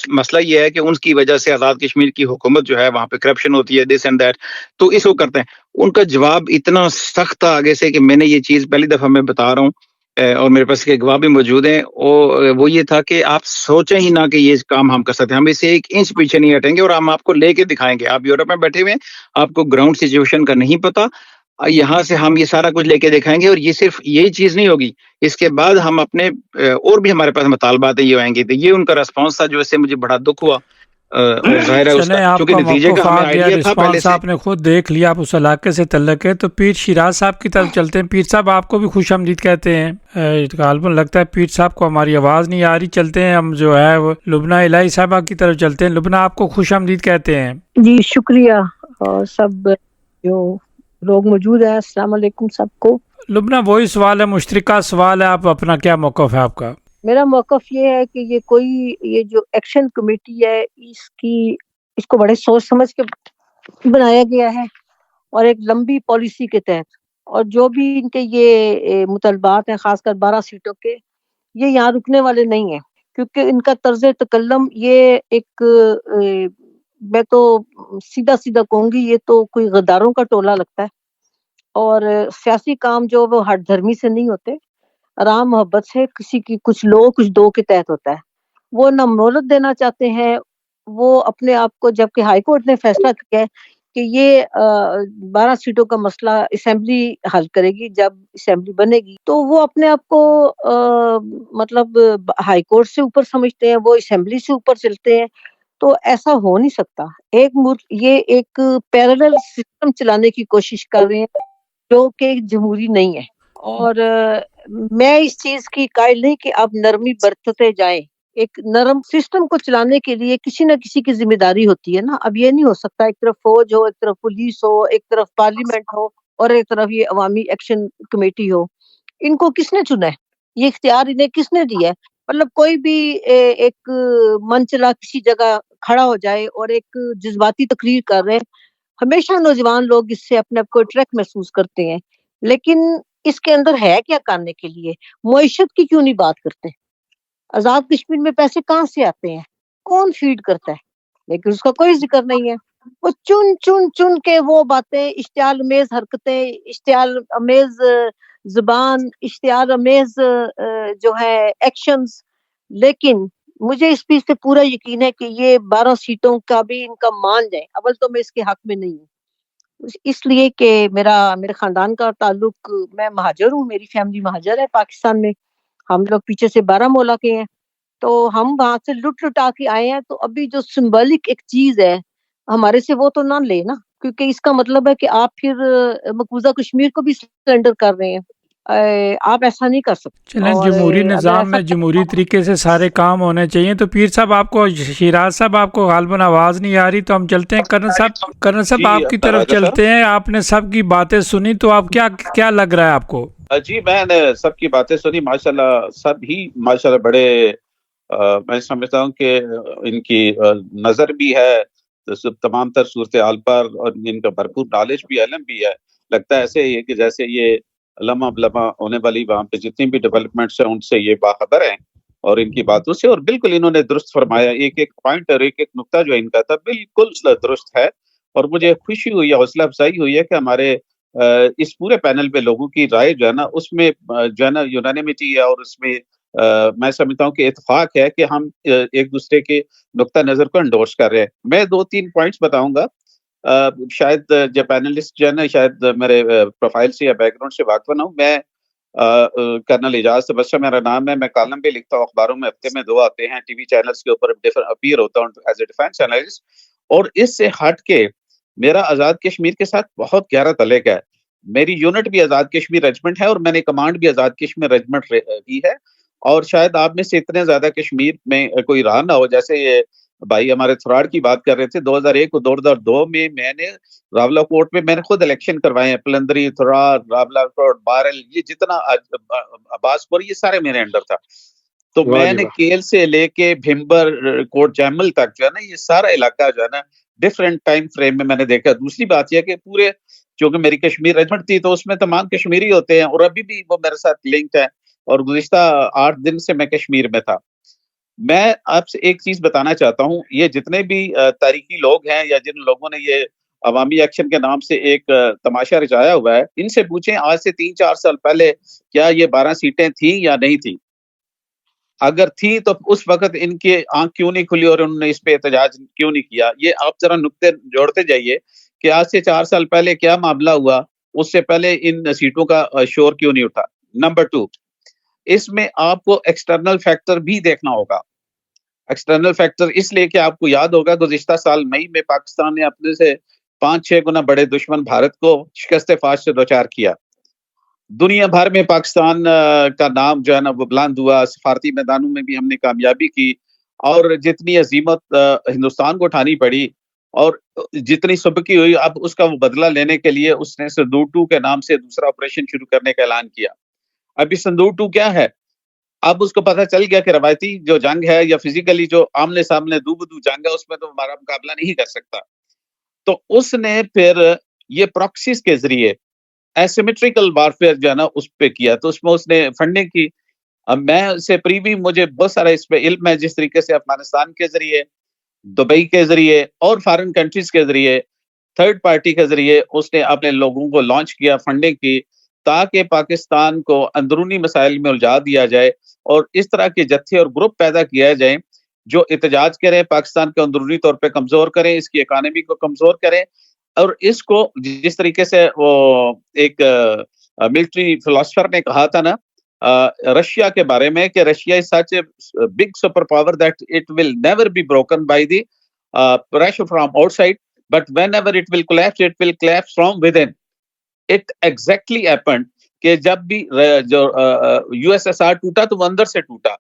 مسئلہ یہ ہے کہ ان کی وجہ سے آزاد کشمیر کی حکومت جو ہے وہاں پہ کرپشن ہوتی ہے، دس اینڈ دیٹ، تو اس کو کرتے ہیں. ان کا جواب اتنا سخت تھا آگے سے کہ میں نے یہ چیز پہلی دفعہ میں بتا رہا ہوں، اور میرے پاس کے گواہ بھی موجود ہیں، وہ یہ تھا کہ آپ سوچیں ہی نہ کہ یہ کام ہم کر سکتے ہیں، ہم اسے 1 انچ پیچھے نہیں ہٹیں گے، اور ہم آپ کو لے کے دکھائیں گے. آپ یورپ میں بیٹھے ہوئے ہیں، آپ کو گراؤنڈ سچویشن کا نہیں پتا، یہاں سے ہم یہ سارا کچھ لے کے دکھائیں گے. اور یہ صرف یہی چیز نہیں ہوگی، اس کے بعد ہم اپنے اور بھی ہمارے پاس مطالبات ہیں، یہ آئیں گے. تو یہ ان کا ریسپانس تھا، جو اس سے مجھے بڑا دکھ ہوا. اور ظاہر ہے اس کا چلیں، آپ چونکہ کا نتیجے موقف کا آ ہمیں گیا، آئیڈیا تھا پہلے رسپانس سے. آپ نے خود دیکھ لیا، آپ اس علاقے سے تعلق ہے. تو پیر شیراز صاحب کی طرف چلتے ہیں. پیر صاحب آپ کو بھی خوش آمدید کہتے ہیں. غالباً لگتا ہے پیر صاحب کو ہماری آواز نہیں آ رہی. چلتے ہیں ہم جو ہے وہ لبنہ الہی صاحبہ کی طرف چلتے ہیں. لبنہ آپ کو خوش آمدید کہتے ہیں. جی شکریہ. اور سب جو لوگ موجود ہیں، السلام علیکم سب کو. لبنہ وہی سوال ہے، مشترکہ سوال ہے، آپ اپنا کیا موقف ہے آپ کا؟ میرا موقف یہ ہے کہ یہ جو ایکشن کمیٹی ہے، اس کو بڑے سوچ سمجھ کے بنایا گیا ہے، اور ایک لمبی پالیسی کے تحت. اور جو بھی ان کے یہ مطالبات ہیں، خاص کر 12 سیٹوں کے، یہ یہاں رکنے والے نہیں ہیں، کیونکہ ان کا طرز تکلم یہ ایک میں تو سیدھا کہوں گی، یہ تو کوئی غداروں کا ٹولہ لگتا ہے. اور سیاسی کام جو وہ ہٹ دھرمی سے نہیں ہوتے، آرام محبت سے کسی کی کچھ لو کچھ دو کے تحت ہوتا ہے. وہ نہ مہلت دینا چاہتے ہیں، وہ اپنے آپ کو، جبکہ ہائی کورٹ نے فیصلہ کیا ہے کہ یہ 12 سیٹوں کا مسئلہ اسمبلی حل کرے گی جب اسمبلی بنے گی، تو وہ اپنے آپ کو مطلب ہائی کورٹ سے اوپر سمجھتے ہیں، وہ اسمبلی سے اوپر چلتے ہیں. تو ایسا ہو نہیں سکتا. ایک ملک یہ ایک پیرالل سسٹم چلانے کی کوشش کر رہے ہیں جو کہ جمہوری نہیں ہے. اور میں اس چیز کی قائل نہیں کہ آپ نرمی برتتے جائیں. ایک نرم سسٹم کو چلانے کے لیے کسی نہ کسی کی ذمہ داری ہوتی ہے نا. اب یہ نہیں ہو سکتا ایک طرف فوج ہو، ایک طرف پولیس ہو، ایک طرف پارلیمنٹ ہو، اور ایک طرف یہ عوامی ایکشن کمیٹی ہو. ان کو کس نے چنا ہے؟ یہ اختیار انہیں کس نے دیا ہے؟ مطلب کوئی بھی ایک من چلا کسی جگہ کھڑا ہو جائے اور ایک جذباتی تقریر کر رہے ہیں. ہمیشہ نوجوان لوگ اس سے اپنے آپ کو ٹریک محسوس کرتے ہیں، لیکن اس کے اندر ہے کیا کرنے کے لیے؟ معیشت کی کیوں نہیں بات کرتے؟ آزاد کشمیر میں پیسے کہاں سے آتے ہیں؟ کون فیڈ کرتا ہے؟ لیکن اس کا کوئی ذکر نہیں ہے. وہ چن کے وہ باتیں، اشتعال امیز حرکتیں، اشتعال امیز زبان، اشتعال امیز جو ہے ایکشنز. لیکن مجھے اس چیز سے پورا یقین ہے کہ یہ 12 سیٹوں کا بھی ان کا مان جائیں. اول تو میں اس کے حق میں نہیں ہوں، اس لیے کہ میرے خاندان کا تعلق، میں مہاجر ہوں، میری فیملی مہاجر ہے پاکستان میں. ہم لوگ پیچھے سے بارہمولہ کے ہیں، تو ہم وہاں سے لٹا کے آئے ہیں. تو ابھی جو سمبولک ایک چیز ہے ہمارے سے، وہ تو نہ لے نا. کیونکہ اس کا مطلب ہے کہ آپ پھر مقبوضہ کشمیر کو بھی سرنڈر کر رہے ہیں. آپ ایسا نہیں کر سکتے. چلیں اور جمہوری اگر نظام ایسا میں جمہوری طریقے سے سارے کام ہونے چاہیے. تو پیر صاحب آپ کو شیراز صاحب آپ کو غالباً آواز نہیں آ رہی, تو ہم چلتے ہیں کرن صاحب جی آپ کی طرف راجہ صاحب. چلتے ہیں. آپ نے سب کی باتیں سنی, تو آپ کیا لگ رہا ہے آپ کو؟ جی میں نے سب کی باتیں سنی, ماشاءاللہ سب ہی ماشاءاللہ بڑے میں سمجھتا ہوں کہ ان کی نظر بھی ہے تمام تر صورتحال پر, اور ان کا بھرپور نالج بھی, علم بھی ہے. لگتا ہے ایسے ہی ہے کہ جیسے یہ لمحہ بلمحہ ہونے والی وہاں پہ جتنی بھی ڈیولپمنٹس ہیں ان سے یہ باخبر ہیں, اور ان کی باتوں سے. اور بالکل انہوں نے درست فرمایا, ایک ایک پوائنٹ اور ایک ایک نقطہ جو ان کا تھا بالکل درست ہے. اور مجھے خوشی ہوئی ہے, حوصلہ افزائی ہوئی ہے کہ ہمارے اس پورے پینل پہ لوگوں کی رائے جو ہے نا, اس میں جو ہے نا یونانیمٹی ہے, اور اس میں میں سمجھتا ہوں کہ اتفاق ہے کہ ہم ایک دوسرے کے نقطہ نظر کو انڈورس کر رہے ہیں. میں 2-3 پوائنٹس بتاؤں گا. شاید جو پینلسٹ جو ہے نا, شاید میرے پروفائل سے یا بیک گراؤنڈ سے واقف نہ ہوں. میں کرنل اعجاز تبسم میرا نام ہے. میں کالم بھی لکھتا ہوں اخباروں میں, ہفتے میں 2 آتے ہیں. ٹی وی چینلز کے اوپر اپیئر ہوتا ہوں ایز اے ڈیفینس اینالسٹ. اور اس سے ہٹ کے میرا آزاد کشمیر کے ساتھ بہت گہرا تعلق ہے. میری یونٹ بھی آزاد کشمیر ریجمنٹ ہے, اور میں نے کمانڈ بھی آزاد کشمیر ریجمنٹ کی ہے. اور شاید آپ میں سے اتنے زیادہ کشمیر میں کوئی رہا نہ ہو. جیسے یہ بھائی ہمارے تھراڑ کی بات کر رہے تھے, 2001 اور 2002 میں میں نے راولہ کوٹ میں نے خود الیکشن کروائے ہیں. پلندری, تھراڑ, راولہ کوٹ, بارل, یہ جتنا عباس پور, یہ سارے میرے انڈر تھا. تو میں نے کیل سے لے کے بھمبر, کوٹ جیمل تک جو ہے نا, یہ سارا علاقہ جو ہے نا ڈفرینٹ ٹائم فریم میں میں نے دیکھا. دوسری بات یہ کہ پورے چونکہ میری کشمیر ریجمنٹ تھی تو اس میں تمام کشمیری ہوتے ہیں, اور ابھی بھی وہ میرے ساتھ لنکڈ ہے, اور گزشتہ 8 دن سے میں کشمیر میں تھا. میں آپ سے ایک چیز بتانا چاہتا ہوں, یہ جتنے بھی تاریخی لوگ ہیں یا جن لوگوں نے یہ عوامی ایکشن کے نام سے ایک تماشا رچایا ہوا ہے, ان سے پوچھیں آج سے 3-4 سال پہلے کیا یہ 12 سیٹیں تھیں یا نہیں تھیں. اگر تھی تو اس وقت ان کے آنکھ کیوں نہیں کھلی اور انہوں نے اس پہ احتجاج کیوں نہیں کیا. یہ آپ ذرا نقطے جوڑتے جائیے کہ آج سے 4 سال پہلے کیا معاملہ ہوا, اس سے پہلے ان سیٹوں کا شور کیوں نہیں اٹھا. نمبر 2, اس میں آپ کو ایکسٹرنل فیکٹر بھی دیکھنا ہوگا. ایکسٹرنل فیکٹر اس لیے کہ آپ کو یاد ہوگا گزشتہ سال مئی میں پاکستان نے اپنے سے 5-6 گنا بڑے دشمن بھارت کو شکست فاش سے دوچار کیا. دنیا بھر میں پاکستان کا نام جو ہے نا وہ بلند ہوا, سفارتی میدانوں میں بھی ہم نے کامیابی کی, اور جتنی عظیمت ہندوستان کو اٹھانی پڑی اور جتنی سبکی ہوئی, اب اس کا وہ بدلہ لینے کے لیے اس نے سندور 2 کے نام سے دوسرا آپریشن شروع کرنے کا اعلان کیا. ابھی سندور 2 کیا ہے, اب اس کو پتہ چل گیا کہ روایتی جو جنگ ہے یا فزیکلی جو آمنے سامنے دو بدو جنگ ہے, اس میں تو ہمارا مقابلہ نہیں کر سکتا. تو اس نے پھر یہ پراکسیز کے ذریعے ایسیمیٹریکل وارفیئر جو ہے نا اس پہ کیا. تو اس میں اس نے فنڈنگ کی. اب میں سے پریوی مجھے بہت سارا اس پہ علم ہے, جس طریقے سے افغانستان کے ذریعے, دبئی کے ذریعے اور فارن کنٹریز کے ذریعے, تھرڈ پارٹی کے ذریعے اس نے اپنے لوگوں کو لانچ کیا, فنڈنگ کی, تاکہ پاکستان کو اندرونی مسائل میں الجھا دیا جائے, اور اس طرح کے جتھے اور گروپ پیدا کیا جائیں جو احتجاج کریں, پاکستان کو اندرونی طور پہ کمزور کریں, اس کی اکانومی کو کمزور کریں. اور اس کو جس طریقے سے وہ ایک ملٹری فلاسفر نے کہا تھا نا رشیا کے بارے میں, کہ Russia is such a big super power that it will never be broken by the pressure from outside, but whenever it will collapse it will collapse from within. It exactly happened کہ جب بھی جو یو ایس ایس آر ٹوٹا تو وہ اندر سے ٹوٹا.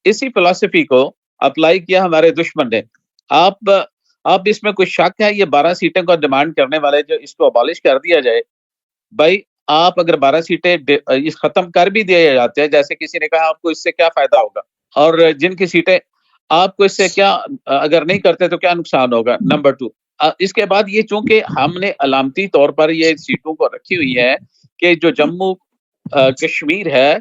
اسی فلسفی کو اپلائی کیا ہمارے دشمن نے. آپ اس میں کوئی شک ہے, یہ 12 سیٹیں کو ڈیمانڈ کرنے والے جو اس کو ابالش کر دیا جائے, بھائی آپ اگر 12 سیٹیں ختم کر بھی دیے جاتے ہیں, جیسے کسی نے کہا آپ کو اس سے کیا فائدہ ہوگا, اور جن کی سیٹیں آپ کو اس سے کیا اگر نہیں کرتے تو کیا نقصان ہوگا. نمبر 2, اس کے بعد یہ چونکہ ہم نے علامتی طور پر یہ سیٹوں کو رکھی ہوئی ہے کہ جو جموں کشمیر ہے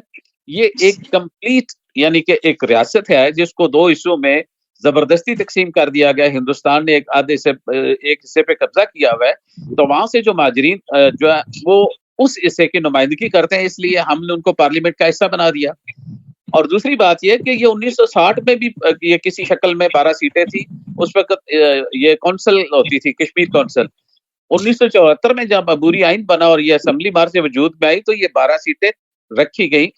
یہ ایک کمپلیٹ یعنی کہ ایک ریاست ہے جس کو 2 حصوں میں زبردستی تقسیم کر دیا گیا. ہندوستان نے ایک حصے پہ قبضہ کیا ہوا ہے, تو وہاں سے جو مہاجرین جو ہے وہ اس حصے کی نمائندگی کرتے ہیں, اس لیے ہم نے ان کو پارلیمنٹ کا حصہ بنا دیا. اور دوسری بات یہ کہ یہ 1960 میں بھی یہ کسی شکل میں 12 سیٹیں تھی, اس وقت یہ کونسل ہوتی تھی, کشمیر کونسل. 1974 میں جب عبوری آئین بنا اور یہ اسمبلی مارچ سے وجود میں آئی تو یہ 12 سیٹیں رکھی گئی.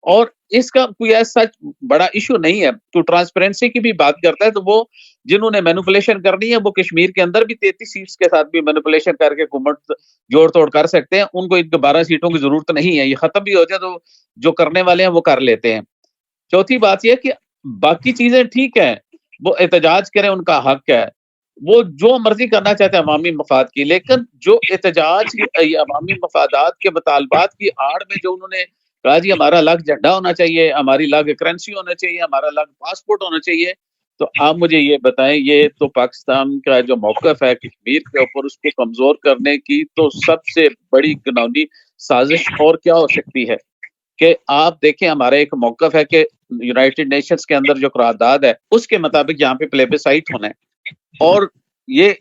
اور اس کا کوئی ایسا بڑا ایشو نہیں ہے. تو ٹرانسپیرنسی کی بھی بات کرتا ہے تو وہ جنہوں نے مینوپولیشن کرنی ہے وہ کشمیر کے اندر بھی 33 سیٹس کے ساتھ بھی مینوپولیشن کر کے حکومت جوڑ توڑ کر سکتے ہیں. ان کو ان کو 12 سیٹوں کی ضرورت نہیں ہے. یہ ختم بھی ہو جائے تو جو کرنے والے ہیں وہ کر لیتے ہیں. چوتھی بات یہ کہ باقی چیزیں ٹھیک ہیں, وہ احتجاج کریں, ان کا حق ہے, وہ جو مرضی کرنا چاہتے ہیں عوامی مفاد کی, لیکن جو احتجاج عوامی مفادات کے مطالبات کی آڑ میں جو انہوں نے کہا جی ہمارا الگ جھنڈا ہونا چاہیے, ہماری الگ کرنسی ہونا چاہیے, ہمارا الگ پاسپورٹ ہونا چاہیے, تو آپ مجھے یہ بتائیں, یہ تو پاکستان کا جو موقف ہے کشمیر کے اوپر اس کو کمزور کرنے کی تو سب سے بڑی گناہی سازش اور کیا ہو سکتی ہے؟ کہ آپ دیکھیں ہمارا ایک موقف ہے کہ یونائٹڈ نیشنز کے اندر جو قرارداد ہے اس کے مطابق یہاں پہ پلیبیسائٹ ہونا ہے, اور یہ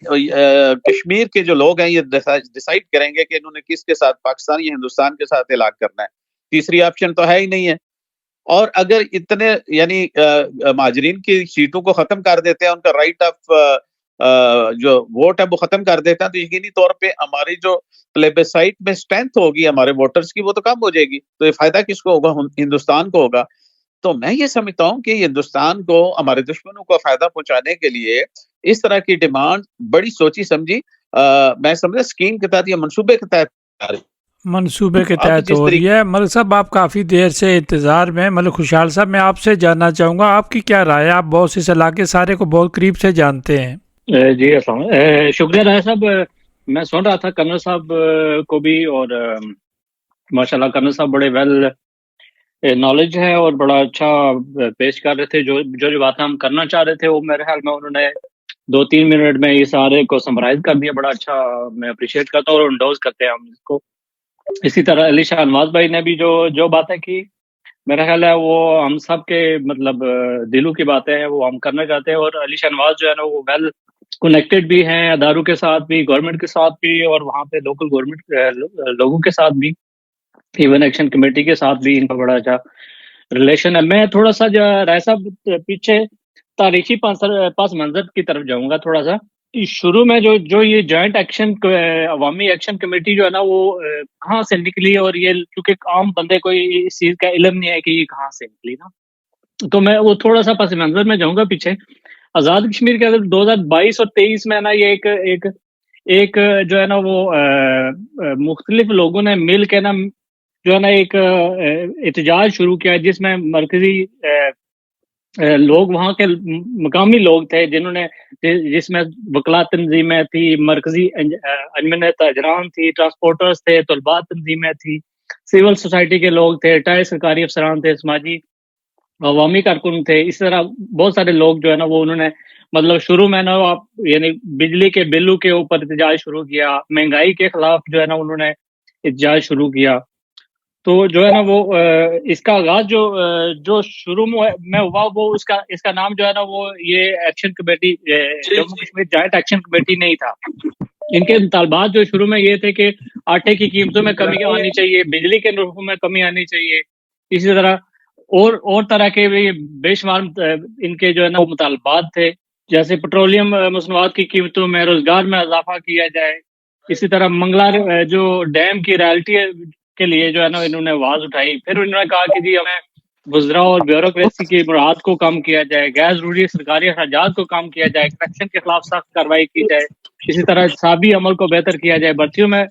کشمیر کے جو لوگ ہیں یہ ڈیسائیڈ کریں گے کہ انہوں نے کس کے ساتھ, پاکستان یا ہندوستان کے ساتھ علاق کرنا ہے. تیسری آپشن تو ہے ہی نہیں ہے. اور اگر اتنے یعنی مہاجرین کی سیٹوں کو ختم کر دیتے ہیں, ان کا رائٹ آف جو ووٹ ہے وہ ختم کر دیتے ہیں, تو یقینی طور پہ ہماری جو پلیبیسائٹ میں اسٹرینتھ ہوگی ہمارے ووٹرز کی وہ تو کم ہو جائے گی. تو یہ فائدہ کس کو ہوگا؟ ہندوستان کو ہوگا. تو میں یہ سمجھتا ہوں کہ ہندوستان کو ہمارے دشمنوں کو فائدہ پہنچانے کے لیے اس طرح کی ڈیمانڈ بڑی سوچی سمجھی میں سمجھا اسکیم کے تحت یا منصوبے کے تحت آ رہی. منصوبے کے اب تحت جس ہو رہی ہے. ملک صاحب آپ کافی دیر سے انتظار میں. ملک خوشحال صاحب میں آپ سے جاننا چاہوں گا آپ کی کیا رائے ہے؟ آپ بہت اس علاقے سارے کو بہت قریب سے جانتے ہیں. جی السلام علیکم. شکریہ راجہ صاحب. میں سن رہا تھا کرنل صاحب کو بھی, اور ماشاءاللہ کرنل صاحب بڑے ویل نالج ہے اور بڑا اچھا پیش کر رہے تھے. جو باتیں ہم کرنا چاہ رہے تھے وہ میرے خیال میں انہوں نے 2-3 منٹ میں یہ سارے کو سمرائز کر دیا. بڑا اچھا, میں اپریشیٹ کرتا ہوں اور انڈوز کرتے ہیں ہم اس کو. اسی طرح علی شاہ نواز بھائی نے بھی جو باتیں کی, میرا خیال ہے وہ ہم سب کے مطلب دلوں کی باتیں ہیں, وہ ہم کرنا چاہتے ہیں. اور علی شاہ نواز جو ہے نا وہ ویل کنیکٹڈ بھی ہیں اداروں کے ساتھ بھی, گورنمنٹ کے ساتھ بھی, اور وہاں پہ لوکل گورنمنٹ لوگوں کے ساتھ بھی, ایون ایکشن کمیٹی کے ساتھ بھی ان کا بڑا اچھا ریلیشن ہے. میں تھوڑا سا رائے صاحب پیچھے تاریخی پس منظر کی طرف جاؤں گا تھوڑا سا. شروع میں جو یہ جوائنٹ ایکشن عوامی ایکشن کمیٹی جو ہے نا وہ کہاں سے نکلی, اور یہ کیونکہ عام بندے کو اس چیز کا علم نہیں ہے کہ یہ کہاں سے نکلی نا, تو میں وہ تھوڑا سا پس منظر میں جاؤں گا پیچھے. آزاد کشمیر کے اندر 2022 اور 23 میں نا یہ ایک جو ہے نا وہ مختلف لوگوں نے مل کے نا جو ہے نا ایک احتجاج شروع کیا, جس میں مرکزی لوگ وہاں کے مقامی لوگ تھے جس میں وکلا تنظیمیں تھی, مرکزی انجمن تاجران تھی, ٹرانسپورٹرز تھے, طلباء تنظیمیں تھی, سول سوسائٹی کے لوگ تھے, ٹائر سرکاری افسران تھے, سماجی عوامی کارکن تھے. اس طرح بہت سارے لوگ جو ہے نا وہ انہوں نے مطلب شروع میں نا یعنی بجلی کے بلوں کے اوپر احتجاج شروع کیا, مہنگائی کے خلاف جو ہے نا انہوں نے احتجاج شروع کیا. تو جو ہے نا وہ اس کا آغاز جو شروع میں ہوا وہ اس کا نام جو ہے نا وہ یہ action committee Jammu Kashmir joint action committee نہیں تھا. ان کے مطالبات جو شروع میں یہ تھے کہ آٹے کی قیمتوں میں کمی آنی چاہیے, بجلی کے نرخوں میں کمی آنی چاہیے, اسی طرح اور طرح کے بے شمار ان کے جو ہے نا وہ مطالبات تھے, جیسے پٹرولیم مصنوعات کی قیمتوں میں, روزگار میں اضافہ کیا جائے. اسی طرح منگلا جو ڈیم کی ریالٹی کے لیے جو ہے نا انہوں نے آواز اٹھائی. پھر انہوں نے کہا کہ جی ہمیں وزراء اور بیوروکریسی کی مراعات کو کم کیا جائے, غیر ضروری سرکاری اخراجات کو کم کیا جائے, کرپشن کے خلاف سخت کارروائی کی جائے, اسی طرح احتسابی عمل کو بہتر کیا جائے, بھرتیوں میں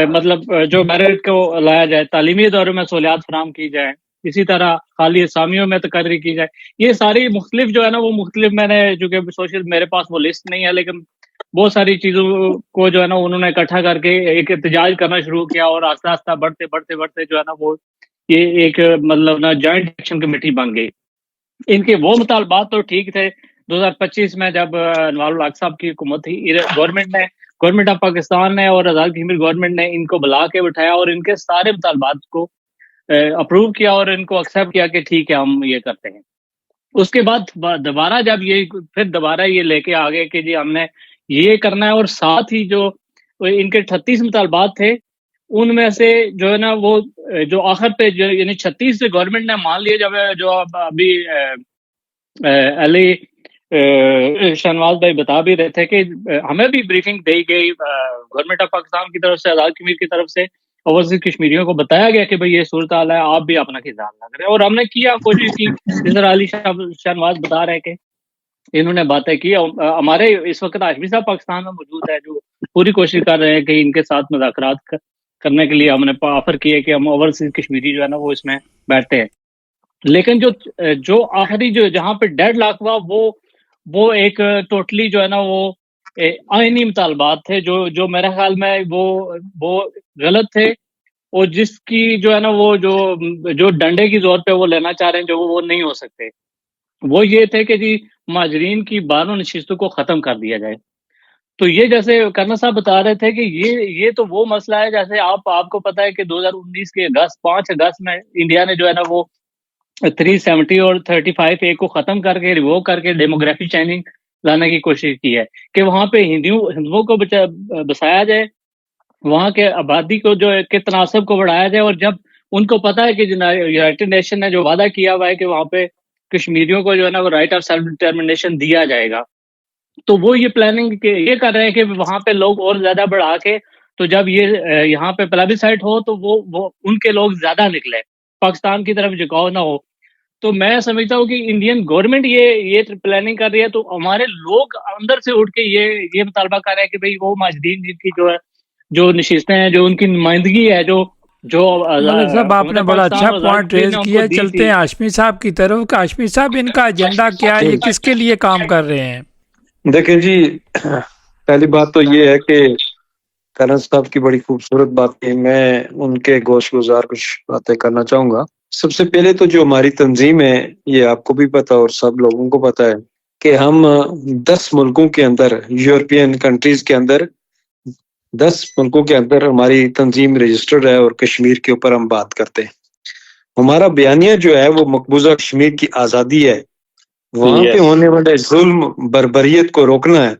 مطلب جو میرٹ کو لایا جائے, تعلیمی اداروں میں سہولیات فراہم کی جائے, اسی طرح خالی اسامیوں میں تقرری کی جائے. یہ ساری مختلف جو ہے نا وہ مختلف, میں نے جو کہ سوشل میرے پاس وہ لسٹ نہیں ہے, لیکن بہت ساری چیزوں کو جو ہے نا انہوں نے اکٹھا کر کے ایک احتجاج کرنا شروع کیا, اور آہستہ آہستہ بڑھتے جو ہے نا وہ یہ ایک مطلب نا جوائنٹ ایکشن کمیٹی بن گئی. ان کے وہ مطالبات تو ٹھیک تھے. 2025 میں جب انوار الحق صاحب کی حکومت تھی, گورنمنٹ آف پاکستان نے اور آزاد کشمیر گورنمنٹ نے ان کو بلا کے بٹھایا اور ان کے سارے مطالبات کو اپروو کیا اور ان کو ایکسیپٹ کیا کہ ٹھیک ہے ہم یہ کرتے ہیں. اس کے بعد دوبارہ جب دوبارہ یہ لے کے آگے کہ جی ہم نے یہ کرنا ہے, اور ساتھ ہی جو ان کے 38 مطالبات تھے ان میں سے جو ہے نا وہ جو آخر پہ یعنی 36 سے گورنمنٹ نے مان لیے, جو ابھی علی شہنواز بھائی بتا بھی رہے تھے کہ ہمیں بھی بریفنگ دی گئی گورنمنٹ آف پاکستان کی طرف سے, آزاد کشمیر کی طرف سے, اوورسیز کشمیریوں کو بتایا گیا کہ بھئی یہ صورتحال ہے, آپ بھی اپنا کردار ادا کریں, اور ہم نے کیا, کوشش کی. جس طرح علی شاہ نواز بتا رہے کہ انہوں نے باتیں کی. ہمارے اس وقت ہاشمی صاحب پاکستان میں موجود ہے جو پوری کوشش کر رہے ہیں کہ ان کے ساتھ مذاکرات کرنے کے لیے ہم نے آفر کیے کہ ہم اوورسیز کشمیری جو ہے نا وہ اس میں بیٹھتے ہیں. لیکن جو آخری جو جہاں پہ ڈیڈ لاک ہوا وہ ایک ٹوٹلی جو ہے نا وہ آئینی مطالبات تھے جو میرے خیال میں وہ غلط تھے, اور جس کی جو ہے نا وہ جو ڈنڈے کی زور پہ وہ لینا چاہ رہے ہیں جو وہ نہیں ہو سکتے. وہ یہ تھے کہ جی مہاجرین کی 12 نشستوں کو ختم کر دیا جائے. تو یہ جیسے کرنا صاحب بتا رہے تھے کہ یہ تو وہ مسئلہ ہے, جیسے آپ کو پتا ہے کہ 2019 کے 5 اگست میں انڈیا نے جو ہے نا وہ 370 اور 35A کو ختم کر کے ریوو کر کے ڈیموگرافی چینجنگ لانے کی کوشش کی ہے کہ وہاں پہ ہندوؤں کو بسایا جائے, وہاں کے آبادی کو جو کے تناسب کو بڑھایا جائے, اور جب ان کو پتا ہے کہ یونائٹڈ نیشن نے جو وعدہ کیا ہوا ہے کہ وہاں پہ کشمیریوں کو جو ہے نا وہ رائٹ آف سیلف ڈٹرمنیشن دیا جائے گا, تو وہ یہ پلاننگ یہ کر رہے ہیں کہ وہاں پہ لوگ اور زیادہ بڑھا کے, تو جب یہ یہاں پہ پلابیسائٹ ہو تو وہ ان کے لوگ زیادہ نکلے, پاکستان کی طرف جھکاؤ نہ ہو. تو میں سمجھتا ہوں کہ انڈین گورنمنٹ یہ پلاننگ کر رہی ہے, تو ہمارے لوگ اندر سے اٹھ کے یہ مطالبہ کر رہے ہیں کہ بھئی وہ مہاجرین جن کی جو نشستیں ہیں, جو ان کی نمائندگی ہے, جو ملک صاحب آپ نے بڑا اچھا پوائنٹ ریز کیا. چلتے ہیں ہاشمی صاحب کی طرف. کہ ہاشمی صاحب ان کا ایجنڈا کیا ہے, یہ کس کے لیے کام کر رہے ہیں؟ دیکھیں جی, پہلی بات تو یہ ہے کہ کرن صاحب کی بڑی خوبصورت بات ہے, میں ان کے گوش گزار کچھ باتیں کرنا چاہوں گا. سب سے پہلے تو جو ہماری تنظیم ہے, یہ آپ کو بھی پتا اور سب لوگوں کو پتا ہے کہ ہم 10 ملکوں کے اندر, یورپین کنٹریز کے اندر 10 ملکوں کے اندر ہماری تنظیم رجسٹرڈ ہے, اور کشمیر کے اوپر ہم بات کرتے ہیں. ہمارا بیانیہ جو ہے وہ مقبوضہ کشمیر کی آزادی ہے, وہاں پہ ہونے والے ظلم بربریت کو روکنا ہے,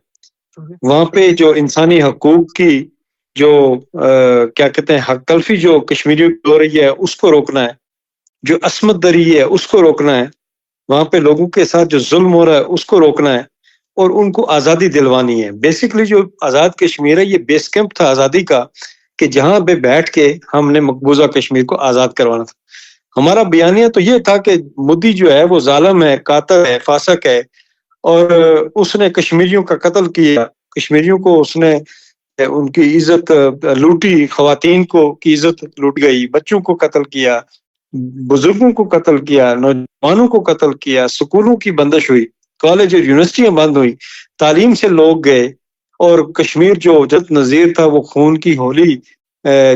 وہاں پہ جو انسانی حقوق کی جو کیا کہتے ہیں حق تلفی جو کشمیریوں کی ہو رہی ہے اس کو روکنا ہے, جو عصمت دری ہے اس کو روکنا ہے, وہاں پہ لوگوں کے ساتھ جو ظلم ہو رہا ہے اس کو روکنا ہے, اور ان کو آزادی دلوانی ہے. بیسیکلی جو آزاد کشمیر ہے یہ بیس کیمپ تھا آزادی کا, کہ جہاں پہ بیٹھ کے ہم نے مقبوضہ کشمیر کو آزاد کروانا تھا. ہمارا بیانیہ تو یہ تھا کہ مودی جو ہے وہ ظالم ہے, قاتل ہے, فاسق ہے, اور اس نے کشمیریوں کا قتل کیا, کشمیریوں کو اس نے ان کی عزت لوٹی, خواتین کی عزت لوٹ گئی, بچوں کو قتل کیا, بزرگوں کو قتل کیا, نوجوانوں کو قتل کیا, سکولوں کی بندش ہوئی, کالج اور یونیورسٹیاں بند ہوئی, تعلیم سے لوگ گئے, اور کشمیر جو جد نظیر تھا وہ خون کی ہولی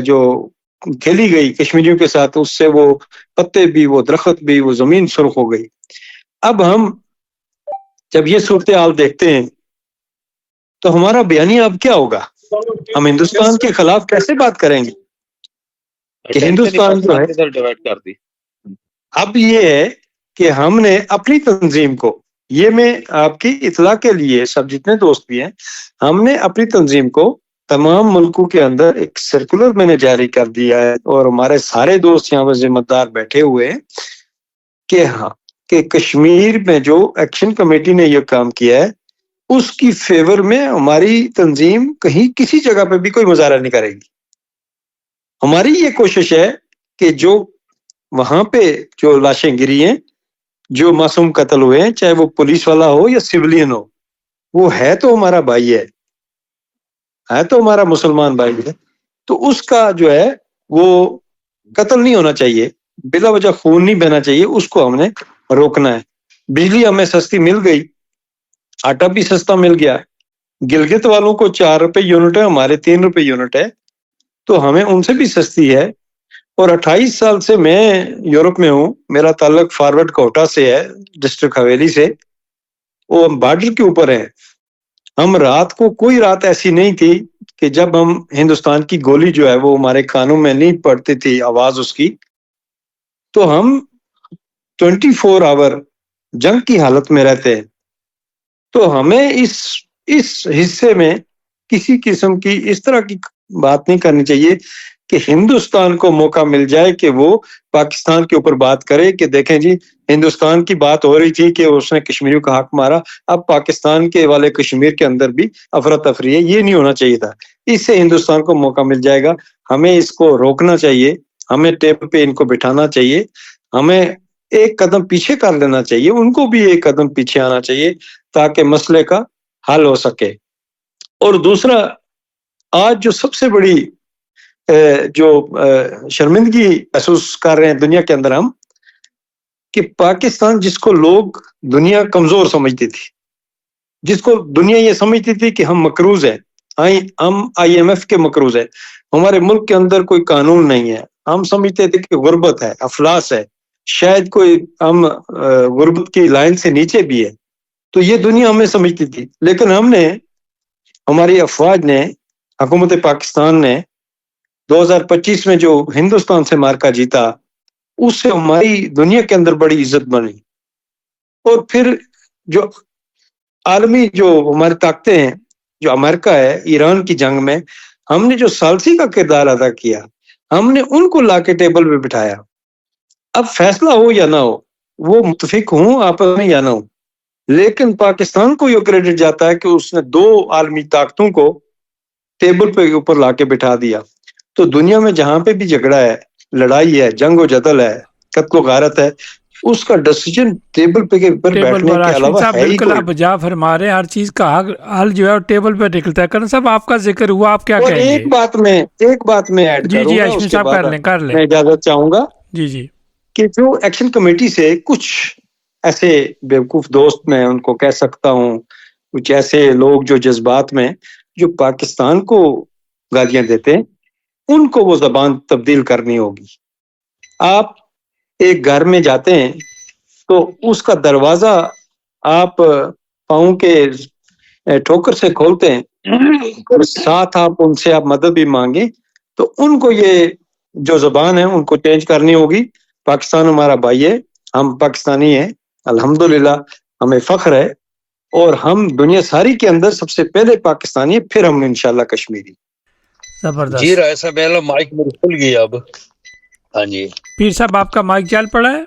جو کھیلی گئی کشمیریوں کے ساتھ, اس سے وہ پتے بھی, وہ درخت بھی, وہ زمین سرخ ہو گئی. اب ہم جب یہ صورتحال دیکھتے ہیں تو ہمارا بیانیہ اب کیا ہوگا؟ ہم ہندوستان کے خلاف کیسے بات کریں گے کہ ہندوستان جو ہے ڈیوائڈ کر دی. اب یہ ہے کہ ہم نے اپنی تنظیم کو, یہ میں آپ کی اطلاع کے لیے سب جتنے دوست بھی ہیں, ہم نے اپنی تنظیم کو تمام ملکوں کے اندر ایک سرکولر میں نے جاری کر دیا ہے, اور ہمارے سارے دوست یہاں پر ذمہ دار بیٹھے ہوئے ہیں کہ ہاں کہ کشمیر میں جو ایکشن کمیٹی نے یہ کام کیا ہے اس کی فیور میں ہماری تنظیم کہیں کسی جگہ پہ بھی کوئی مظاہرہ نہیں کرے گی. ہماری یہ کوشش ہے کہ جو وہاں پہ جو لاشیں گری ہیں, جو معصوم قتل ہوئے ہیں, چاہے وہ پولیس والا ہو یا سویلین ہو, وہ ہے تو ہمارا بھائی ہے تو ہمارا مسلمان بھائی ہے, تو اس کا جو ہے وہ قتل نہیں ہونا چاہیے, بلا وجہ خون نہیں بہنا چاہیے, اس کو ہم نے روکنا ہے. بجلی ہمیں سستی مل گئی, آٹا بھی سستا مل گیا, گلگت والوں کو 4 روپے یونٹ ہے, ہمارے 3 روپے یونٹ ہے, تو ہمیں ان سے بھی سستی ہے. اور 28 سال سے میں یورپ میں ہوں, میرا تعلق فارورڈ کوٹا سے ہے, ڈسٹرکٹ حویلی سے, وہ بارڈر کے اوپر ہے. ہم رات کو کوئی رات ایسی نہیں تھی کہ جب ہم ہندوستان کی گولی جو ہے وہ ہمارے کانوں میں نہیں پڑتی تھی آواز اس کی, تو ہم 24 آور جنگ کی حالت میں رہتے ہیں. تو ہمیں اس حصے میں کسی قسم کی اس طرح کی بات نہیں کرنی چاہیے کہ ہندوستان کو موقع مل جائے کہ وہ پاکستان کے اوپر بات کرے کہ دیکھیں جی ہندوستان کی بات ہو رہی تھی کہ اس نے کشمیریوں کا حق مارا، اب پاکستان کے والے کشمیر کے اندر بھی افراتفری ہے، یہ نہیں ہونا چاہیے تھا. اس سے ہندوستان کو موقع مل جائے گا. ہمیں اس کو روکنا چاہیے، ہمیں ٹیبل پہ ان کو بٹھانا چاہیے، ہمیں ایک قدم پیچھے کر لینا چاہیے، ان کو بھی ایک قدم پیچھے آنا چاہیے تاکہ مسئلے کا حل ہو سکے. اور دوسرا، آج جو سب سے بڑی جو شرمندگی محسوس کر رہے ہیں دنیا کے اندر ہم، کہ پاکستان جس کو لوگ دنیا کمزور سمجھتی تھی، جس کو دنیا یہ سمجھتی تھی کہ ہم مقروض ہیں، ہم IMF کے مقروض ہیں، ہمارے ملک کے اندر کوئی قانون نہیں ہے، ہم سمجھتے تھے کہ غربت ہے، افلاس ہے، شاید کوئی ہم غربت کی لائن سے نیچے بھی ہے، تو یہ دنیا ہمیں سمجھتی تھی. لیکن ہم نے، ہماری افواج نے، حکومت پاکستان نے 2025 میں جو ہندوستان سے مارکا جیتا، اس سے ہماری دنیا کے اندر بڑی عزت بنی. اور پھر جو عالمی جو ہماری طاقتیں ہیں، جو امریکہ ہے، ایران کی جنگ میں ہم نے جو ثالثی کا کردار ادا کیا، ہم نے ان کو لا کے ٹیبل پہ بٹھایا. اب فیصلہ ہو یا نہ ہو، وہ متفق ہوں آپس میں یا نہ ہو، لیکن پاکستان کو یہ کریڈٹ جاتا ہے کہ اس نے 2 عالمی طاقتوں کو ٹیبل پہ اوپر لا کے بٹھا دیا. تو دنیا میں جہاں پہ بھی جھگڑا ہے، لڑائی ہے، جنگ و جدل ہے، قتل و غارت ہے، اس کا ڈیسیجن ٹیبل پہ کے اوپر ٹیبل بیٹھنے پر کے ہاشمی علاوہ صاحب ہے ہی بالکل کوئی. آپ بجا فرما رہے ہیں، ہر چیز کا حل جو ہے وہ ٹیبل پہ نکلتا ہے. کرن صاحب آپ کا ذکر ہوا، آپ کیا اور کہیں گے؟ ایک بات میں ایڈ جی کروں جی گا، ہاشمی اس کے صاحب بعد کر لیں. میں اجازت چاہوں گا جی جی کہ جو ایکشن کمیٹی سے کچھ ایسے بیوقوف دوست، میں ان کو کہہ سکتا ہوں، کچھ ایسے لوگ جو جذبات میں جو پاکستان کو گالیاں دیتے ہیں، ان کو وہ زبان تبدیل کرنی ہوگی. آپ ایک گھر میں جاتے ہیں تو اس کا دروازہ آپ پاؤں کے ٹھوکر سے کھولتے ہیں، اور ساتھ آپ ان سے آپ مدد بھی مانگیں، تو ان کو یہ جو زبان ہے ان کو چینج کرنی ہوگی. پاکستان ہمارا بھائی ہے، ہم پاکستانی ہیں، الحمدللہ ہمیں فخر ہے، اور ہم دنیا ساری کے اندر سب سے پہلے پاکستانی ہیں، پھر ہم انشاءاللہ کشمیری. زبردست. جی رائے صاحب پہلا مائک میرے کھل گیا اب. ہاں جی پیر صاحب آپ کا مائک چل پڑا ہے؟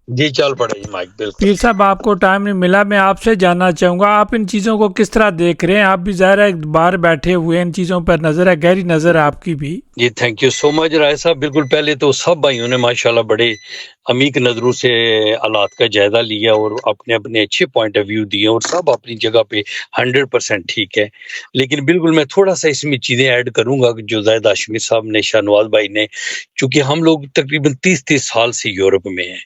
جی چل پڑے جی مائک بالکل. پیر صاحب آپ کو ٹائم نہیں ملا، میں آپ سے جاننا چاہوں گا آپ ان چیزوں کو کس طرح دیکھ رہے ہیں؟ آپ بھی ظاہر ہے باہر بیٹھے ہوئے ان چیزوں پر نظر ہے، گہری نظر ہے آپ کی بھی. جی تھینک یو سو مچ رائے صاحب. بالکل پہلے تو سب بھائیوں نے ماشاءاللہ بڑے عمیق نظروں سے حالات کا جائزہ لیا اور اپنے اپنے اچھے پوائنٹ آف ویو دیے، اور سب اپنی جگہ پہ 100% ٹھیک ہے. لیکن بالکل میں تھوڑا سا اس میں چیزیں ایڈ کروں گا جو زاہد ہاشمی صاحب نے، شاہ نواز بھائی نے، چونکہ ہم لوگ تقریباً 30 سال سے یورپ میں ہیں،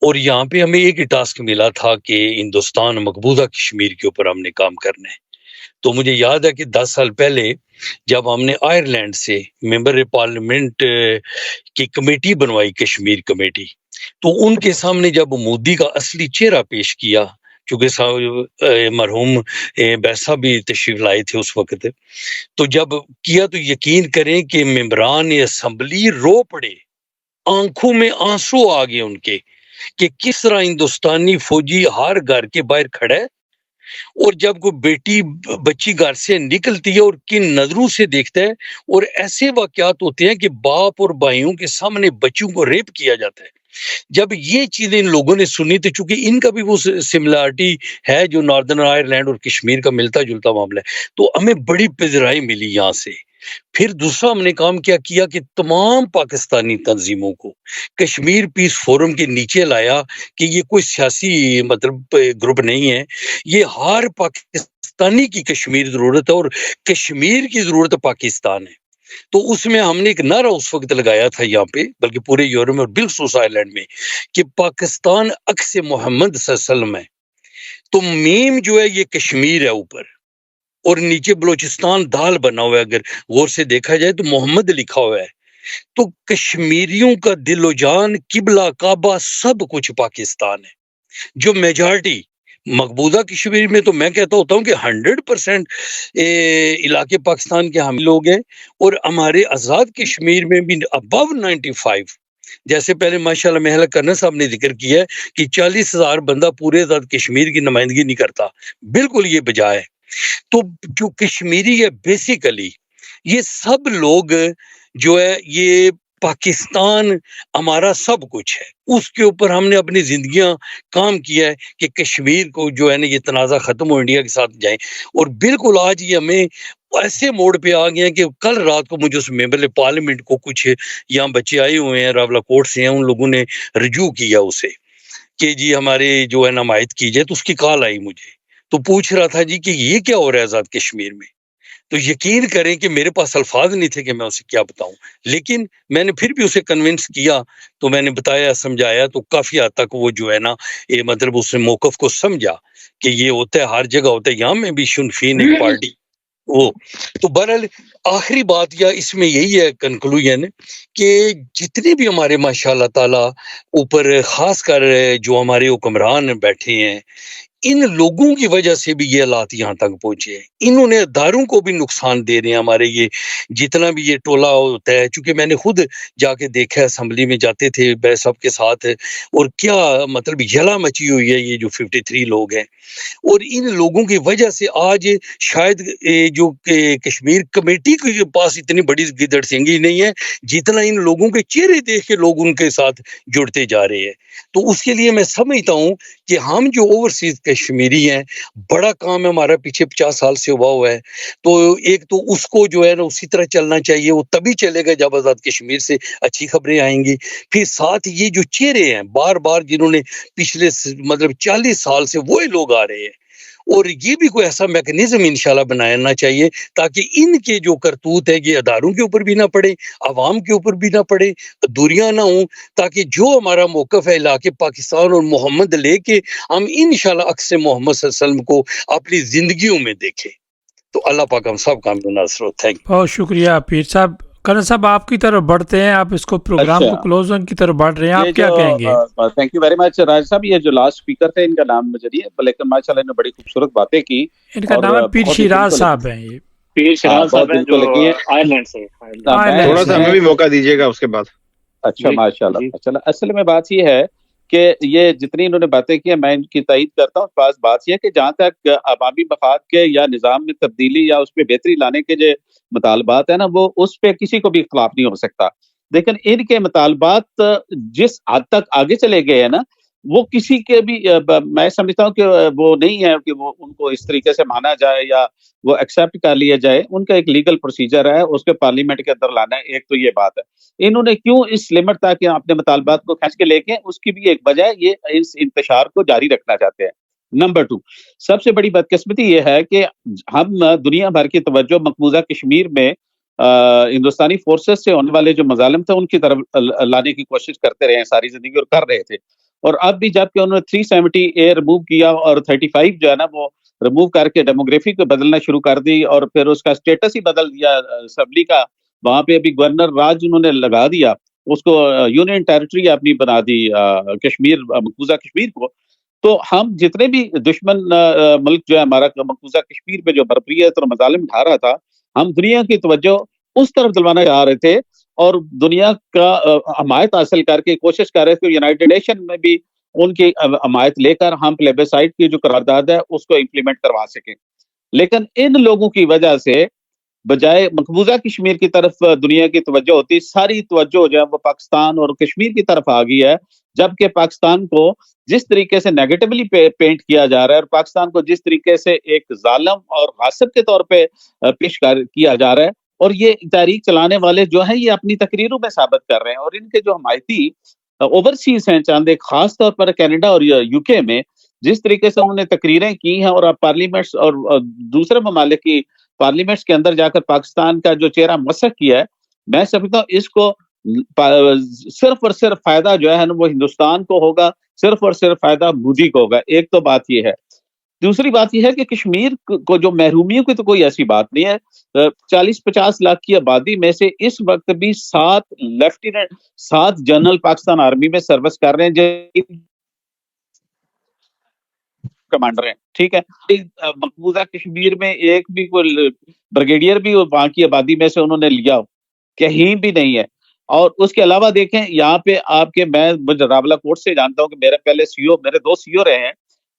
اور یہاں پہ ہمیں ایک ہی ٹاسک ملا تھا کہ ہندوستان مقبوضہ کشمیر کے اوپر ہم نے کام کرنا ہے. تو مجھے یاد ہے کہ 10 سال پہلے جب ہم نے آئرلینڈ سے ممبر پارلیمنٹ کی کمیٹی بنوائی، کشمیر کمیٹی، تو ان کے سامنے جب مودی کا اصلی چہرہ پیش کیا، چونکہ مرحوم بیسا بھی تشریف لائے تھے اس وقت، تو جب کیا تو یقین کریں کہ ممبران اسمبلی رو پڑے، آنکھوں میں آنسو آ گئے ان کے، کہ کس طرح ہندوستانی فوجی ہر گھر کے باہر کھڑا ہے، اور جب کوئی بیٹی بچی گھر سے نکلتی ہے اور کن نظروں سے دیکھتا ہے، اور ایسے واقعات ہوتے ہیں کہ باپ اور بھائیوں کے سامنے بچوں کو ریپ کیا جاتا ہے. جب یہ چیزیں ان لوگوں نے سنی تو چونکہ ان کا بھی وہ سملارٹی ہے جو ناردرن آئرلینڈ اور کشمیر کا ملتا جلتا معاملہ ہے، تو ہمیں بڑی پذیرائی ملی یہاں سے. پھر دوسرا ہم نے کام کیا کہ تمام پاکستانی تنظیموں کو کشمیر پیس فورم کے نیچے لایا کہ یہ کوئی سیاسی مطلب گروپ نہیں ہے، یہ ہر پاکستانی کی کشمیر ضرورت ہے، اور کشمیر کی ضرورت پاکستان ہے. تو اس میں ہم نے ایک نعرہ اس وقت لگایا تھا یہاں پہ، بلکہ پورے یورپ میں اور بالخصوص آئرلینڈ میں، کہ پاکستان عکس محمد صلی اللہ علیہ وسلم ہے. تو میم جو ہے یہ کشمیر ہے اوپر، اور نیچے بلوچستان دال بنا ہوا ہے، اگر غور سے دیکھا جائے تو محمد لکھا ہوا ہے. تو کشمیریوں کا دل و جان، قبلہ، کعبہ، سب کچھ پاکستان ہے. جو میجارٹی مقبوضہ کشمیر میں، تو میں کہتا ہوتا ہوں کہ 100% علاقے پاکستان کے ہم لوگ ہیں، اور ہمارے آزاد کشمیر میں بھی ابو 95، جیسے پہلے ماشاءاللہ محلہ کرنا صاحب نے ذکر کیا ہے کہ 40,000 بندہ پورے آزاد کشمیر کی نمائندگی نہیں کرتا، بالکل یہ بجائے. تو جو کشمیری ہے بیسیکلی یہ سب لوگ جو ہے یہ پاکستان ہمارا سب کچھ ہے، اس کے اوپر ہم نے اپنی زندگیاں کام کیا ہے کہ کشمیر کو جو ہے نا یہ تنازع ختم ہو، انڈیا کے ساتھ جائیں، اور بالکل آج یہ ہمیں ایسے موڑ پہ آ گئے ہیں کہ کل رات کو مجھے اس ممبر پارلیمنٹ کو کچھ یہاں بچے آئے ہوئے ہیں راولا کوٹ سے ہیں، ان لوگوں نے رجوع کیا اسے کہ جی ہمارے جو ہے نا حمایت کی جائے، تو اس کی کال آئی مجھے، تو پوچھ رہا تھا جی کہ یہ کیا ہو رہا ہے آزاد کشمیر میں. تو یقین کریں کہ میرے پاس الفاظ نہیں تھے کہ میں اسے کیا بتاؤں، لیکن میں نے پھر بھی اسے کنونس کیا، تو میں نے بتایا سمجھایا، تو کافی حد تک وہ جو ہے نا یہ مطلب اس نے موقف کو سمجھا کہ یہ ہوتا ہے ہر جگہ ہوتا ہے، یہاں میں بھی شنفین ایک پارٹی وہ. تو بہرحال آخری بات یا اس میں یہی ہے کنکلوژن کہ جتنے بھی ہمارے ماشاء اللہ تعالیٰ اوپر خاص کر جو ہمارے حکمران بیٹھے ہیں، ان لوگوں کی وجہ سے بھی یہ حالات یہاں تک پہنچے ہیں، انہوں نے اداروں کو بھی نقصان دے رہے ہیں. ہمارے یہ جتنا بھی یہ ٹولہ ہوتا ہے، چونکہ میں نے خود جا کے دیکھا ہے، اسمبلی میں جاتے تھے سب کے ساتھ، اور کیا مطلب یلا مچی ہوئی ہے یہ جو 53 لوگ ہیں، اور ان لوگوں کی وجہ سے آج شاید جو کشمیر کمیٹی کے پاس اتنی بڑی گدڑ سینگی نہیں ہے جتنا ان لوگوں کے چہرے دیکھ کے لوگ ان کے ساتھ جڑتے جا رہے ہیں. تو اس کے لیے میں سمجھتا ہوں کہ ہم جو اوورسیز کشمیری ہیں، بڑا کام ہے ہمارا پیچھے 50 سال سے ہوا ہے، تو ایک تو اس کو جو ہے نا اسی طرح چلنا چاہیے، وہ تبھی چلے گا جب آزاد کشمیر سے اچھی خبریں آئیں گی. پھر ساتھ یہ جو چہرے ہیں بار بار جنہوں نے پچھلے مطلب 40 سال سے وہی لوگ آ رہے ہیں، اور یہ بھی کوئی ایسا میکنزم انشاءاللہ بنانا چاہیے تاکہ ان کے جو کرتوت ہے یہ اداروں کے اوپر بھی نہ پڑے، عوام کے اوپر بھی نہ پڑے، دوریاں نہ ہوں، تاکہ جو ہمارا موقف ہے علاقے پاکستان اور محمد لے کے ہم انشاءاللہ عکس محمد صلی اللہ علیہ وسلم کو اپنی زندگیوں میں دیکھیں. تو اللہ پاک ہم سب کا ناصر ہو. Thank you. بہت شکریہ پیر صاحب. کرن صاحب آپ کی طرف بڑھتے ہیں، آپ اس کو پروگرام کو کلوز کی طرف بڑھ رہے ہیں، آپ کیا کہیں گے؟ تھینک یو ویری مچ راج صاحب. یہ جو لاسٹ اسپیکر تھے ان کا نام مجھے نہیں ہے، لیکن ماشاء اللہ نے بڑی خوبصورت باتیں کی. ان کا نام ہے پیر شیراز صاحب ہیں. یہ پیر شیراز صاحب ہیں جو آئرلینڈ سے. تھوڑا سا ہمیں بھی موقع دیجیے گا اس کے بعد. اچھا ماشاء اللہ. اصل میں بات یہ ہے کہ یہ جتنی انہوں نے باتیں کی ہیں میں ان کی تائید کرتا ہوں. خاص بات یہ ہے کہ جہاں تک عوامی مفاد کے یا نظام میں تبدیلی یا اس پہ بہتری لانے کے جو مطالبات ہیں نا، وہ اس پہ کسی کو بھی اختلاف نہیں ہو سکتا. لیکن ان کے مطالبات جس حد تک آگے چلے گئے ہیں نا، وہ کسی کے بھی میں سمجھتا ہوں کہ وہ نہیں ہے کہ وہ ان کو اس طریقے سے مانا جائے یا وہ ایکسیپٹ کر لیا جائے. ان کا ایک لیگل پروسیجر ہے، اس کے پارلیمنٹ کے اندر لانا ہے. ایک تو یہ بات ہے. انہوں نے کیوں اس لمٹ تک اپنے مطالبات کو کھینچ کے لے کے، اس کی بھی ایک وجہ یہ اس انتشار کو جاری رکھنا چاہتے ہیں. نمبر 2، سب سے بڑی بدقسمتی یہ ہے کہ ہم دنیا بھر کی توجہ مقبوضہ کشمیر میں ہندوستانی فورسز سے ہونے والے جو مظالم تھے ان کی طرف لانے کی کوشش کرتے رہے ہیں ساری زندگی، اور کر رہے تھے. اور اب بھی جب کہ انہوں نے 370 اے ریموو کیا اور 35 جو ہے نا وہ ریموو کر کے ڈیموگرافی کو بدلنا شروع کر دی، اور پھر اس کا سٹیٹس ہی بدل دیا اسمبلی کا. وہاں پہ ابھی گورنر راج انہوں نے لگا دیا، اس کو یونین ٹیریٹری اپنی بنا دی کشمیر، مقبوضہ کشمیر کو. تو ہم جتنے بھی دشمن ملک جو ہے ہمارا مقبوضہ کشمیر پہ جو بربریت اور مظالم ڈھا رہا تھا، ہم دنیا کی توجہ اس طرف دلوانا چاہ رہے تھے، اور دنیا کا حمایت حاصل کر کے کوشش کر رہے تھے یونائیٹڈ نیشن میں بھی ان کی حمایت لے کر ہم پلیبیسائٹ کی جو قرارداد ہے اس کو امپلیمنٹ کروا سکیں. لیکن ان لوگوں کی وجہ سے بجائے مقبوضہ کشمیر کی طرف دنیا کی توجہ ہوتی، ساری توجہ جو ہے وہ پاکستان اور کشمیر کی طرف آ گئی ہے. جبکہ پاکستان کو جس طریقے سے نیگیٹولی پینٹ کیا جا رہا ہے، اور پاکستان کو جس طریقے سے ایک ظالم اور غاصب کے طور پہ پیش کیا جا رہا ہے، اور یہ تحریک چلانے والے جو ہیں یہ اپنی تقریروں میں ثابت کر رہے ہیں. اور ان کے جو حمایتی اوورسیز ہیں چاند، ایک خاص طور پر کینیڈا اور یو کے میں جس طریقے سے انہوں نے تقریریں کی ہیں، اور اب پارلیمنٹس اور دوسرے ممالک کی پارلیمنٹس کے اندر جا کر پاکستان کا جو چہرہ مسخ کیا ہے، میں سمجھتا ہوں اس کو صرف اور صرف فائدہ جو ہے وہ ہندوستان کو ہوگا، صرف اور صرف فائدہ مودی کو ہوگا. ایک تو بات یہ ہے. دوسری بات یہ ہے کہ کشمیر کو جو محرومیوں کی تو کوئی ایسی بات نہیں ہے. 40-50 لاکھ کی آبادی میں سے اس وقت بھی 7 جنرل پاکستان آرمی میں سروس کر رہے ہیں جو کمانڈر ہیں. ٹھیک ہے، مقبوضہ کشمیر میں ایک بھی کوئی بریگیڈیئر بھی وہاں کی آبادی میں سے انہوں نے لیا کہیں بھی نہیں ہے. اور اس کے علاوہ دیکھیں یہاں پہ آپ کے، میں راولا کوٹ سے جانتا ہوں کہ میرے پہلے میرے 2 CO رہے ہیں.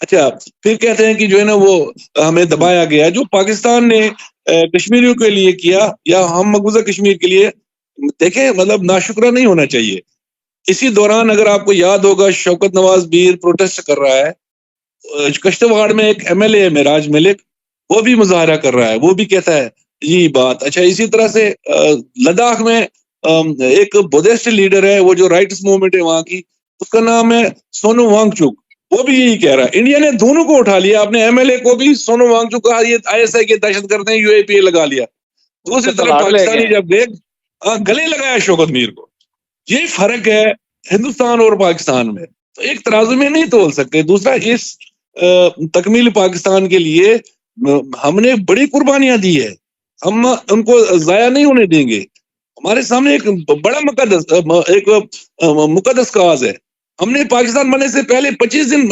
اچھا پھر کہتے ہیں کہ جو ہے نا وہ ہمیں دبایا گیا. جو پاکستان نے کشمیریوں کے لیے کیا یا ہم مقبوضہ کشمیر کے لیے, دیکھیں مطلب ناشکرہ نہیں ہونا چاہیے. اسی دوران اگر آپ کو یاد ہوگا شوکت نواز میر پروٹیسٹ کر رہا ہے, کشتواڑ میں ایک ایم ایل اے ہے معراج ملک, وہ بھی مظاہرہ کر رہا ہے, وہ بھی کہتا ہے یہ بات. اچھا اسی طرح سے لداخ میں ایک بدھسٹ لیڈر ہے, وہ جو رائٹس موومنٹ ہے وہاں کی, اس کا نام ہے سونو وانگ چک, وہ بھی یہی کہہ رہا ہے. انڈیا نے دونوں کو اٹھا لیا, اپنے ایم ایل اے کو بھی سونو وانگ چک کہا یہ آئی ایس آئی کے دہشت گرد ہیں, یو اے پی اے لگا لیا. دوسری طرف پاکستانی جب گئے گلے لگایا شوکت میر کو. یہ فرق ہے ہندوستان اور پاکستان میں, تو ایک ترازو میں نہیں تول سکتے. دوسرا اس تکمیل پاکستان کے لیے ہم نے بڑی قربانیاں دی ہے, ہم ان کو ضائع نہیں ہونے دیں گے. ہمارے سامنے ایک بڑا مقدس کاز ہے. ہم نے پاکستان بننے سے پہلے 25 دن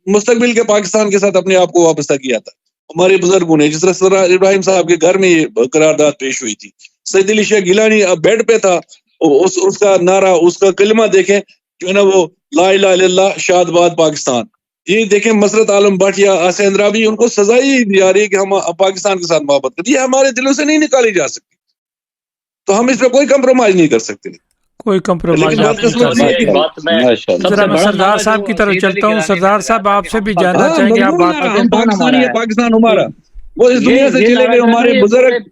مستقبل کے پاکستان کے ساتھ اپنے آپ کو وابستہ کیا تھا ہمارے بزرگوں نے. جس طرح سردار ابراہیم صاحب کے گھر میں یہ قرارداد پیش ہوئی تھی. سید علی شاہ گیلانی بیڈ پہ تھا, اس کا نعرہ, اس کا کلمہ دیکھیں جو ہے نا وہ لا الہ الا اللہ شاد باد پاکستان. یہ دیکھیں مسرت عالم بٹ یا آصف اندرابی, ان کو سزا ہی دی جا رہی ہے کہ ہم پاکستان کے ساتھ محبت کرتے. یہ ہمارے دلوں سے نہیں نکالی جا سکتی, تو ہم اس پہ کوئی کمپرومائز نہیں کر سکتے. کوئی کمپرومائز لیکن بات ذرا میں سردار صاحب کی طرف چلتا ہوں. سردار صاحب آپ سے بھی جاننا چاہیں گے, آپ بات ہم پاکستانی ہے, پاکستان ہمارا, وہ اس دنیا سے چلے گئے. ہمارے بزرگ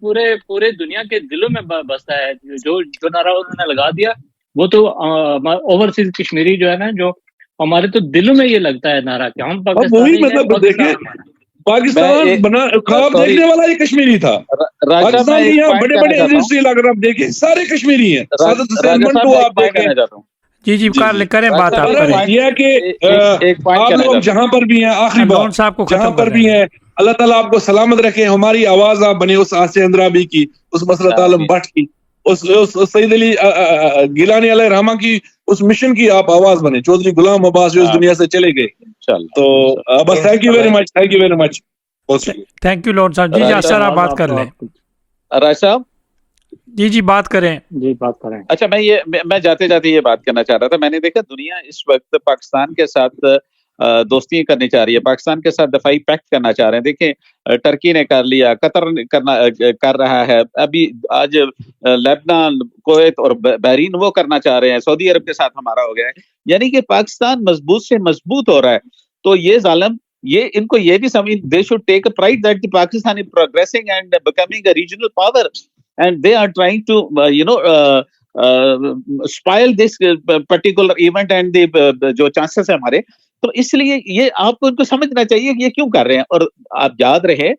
پورے دنیا کے دلوں میں بستا ہے. جو نعرہ انہوں نے لگا دیا وہ تو اوورسیز کشمیری جو ہے نا, جو ہمارے تو دلوں میں یہ لگتا ہے نعرہ کہ ہم وہی مطلب دیکھیں پاکستان بنا خواب دیکھنے والا یہ کشمیری تھا. پاکستان کے یہاں بڑے بڑے انڈسٹریل اگر آپ دیکھیں سارے کشمیری ہیں. سعادت حسین منٹو آپ دیکھیں. جی کریں بات آپ کریں. یہ کہ آپ لوگ جہاں پر بھی ہیں, آخری بات جہاں پر بھی ہیں, اللہ تعالیٰ آپ کو سلامت رکھے. ہماری آواز آپ بنے اس آصف اندرابی کی, اس مسرت عالم بٹ کی, اس سید علی گیلانی علیہ رحمہ کی, اس مشن کی آپ آواز بنے. چودھری غلام عباس جو اس دنیا سے چلے گئے. تو بس thank you very much, thank you very much. Thank you lord صاحب. جی سر آپ بات کر لیں. راج صاحب جی بات کریں. جی بات کریں. اچھا میں جاتے جاتے یہ بات کرنا چاہ رہا تھا. میں نے دیکھا دنیا اس وقت پاکستان کے ساتھ دوستی کرنی چاہ رہی ہے, پاکستان کے ساتھ دفاعی پیکٹ کرنا چاہ رہے ہیں. دیکھیں ٹرکی نے کر لیا, قطر کر رہا ہے, ابھی آج لبنان, کویت اور بحرین وہ کرنا چاہ رہے ہیں, سعودی عرب کے ساتھ ہمارا ہو گیا ہے. یعنی کہ پاکستان مضبوط سے مضبوط ہو رہا ہے. تو یہ ظالم ان کو یہ بھی سمجھ, they should take a pride that the Pakistan is progressing and becoming a regional power and they are trying to spoil this particular event and the جو chances ہیں ہمارے. تو اس لیے یہ آپ کو ان کو سمجھنا چاہیے کہ یہ کیوں کر رہے ہیں. اور آپ یاد رہے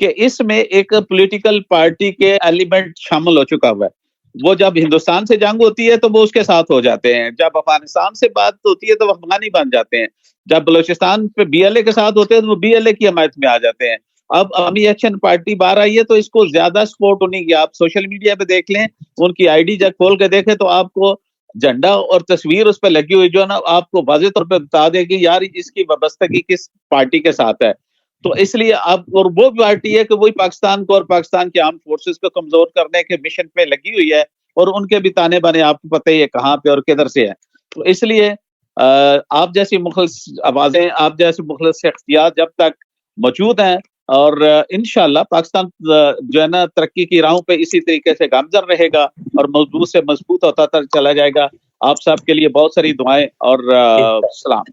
کہ اس میں ایک پولیٹیکل پارٹی کے ایلیمنٹ شامل ہو چکا ہوا ہے. وہ جب ہندوستان سے جنگ ہوتی ہے تو وہ اس کے ساتھ ہو جاتے ہیں, جب افغانستان سے بات ہوتی ہے تو وہ افغانی بن جاتے ہیں, جب بلوچستان پہ بی ایل اے کے ساتھ ہوتے ہیں تو وہ بی ایل اے کی حمایت میں آ جاتے ہیں. اب عوامی ایکشن پارٹی باہر آئی ہے تو اس کو زیادہ سپورٹ ہونی کی. آپ سوشل میڈیا پہ دیکھ لیں, ان کی آئی ڈی جب کھول کے دیکھیں تو آپ کو جھنڈا اور تصویر اس پہ لگی ہوئی جو ہے نا آپ کو واضح طور پہ بتا دے کہ یار اس کی وابستگی کس پارٹی کے ساتھ ہے. تو اس لیے اب, اور وہ پارٹی ہے کہ وہی پاکستان کو اور پاکستان کے آرم فورسز کو کمزور کرنے کے مشن پہ لگی ہوئی ہے, اور ان کے بھی تانے بانے آپ کو پتہ ہی ہے کہاں پہ اور کدھر سے ہے. تو اس لیے آپ جیسی مخلص آوازیں, آپ جیسے مخلص شخصیات جب تک موجود ہیں, اور انشاءاللہ پاکستان جو ہے نا ترقی کی راہوں پہ اسی طریقے سے گامزن رہے گا اور مضبوط سے مضبوط ہوتا چلا جائے گا. آپ سب کے لیے بہت ساری دعائیں اور سلام.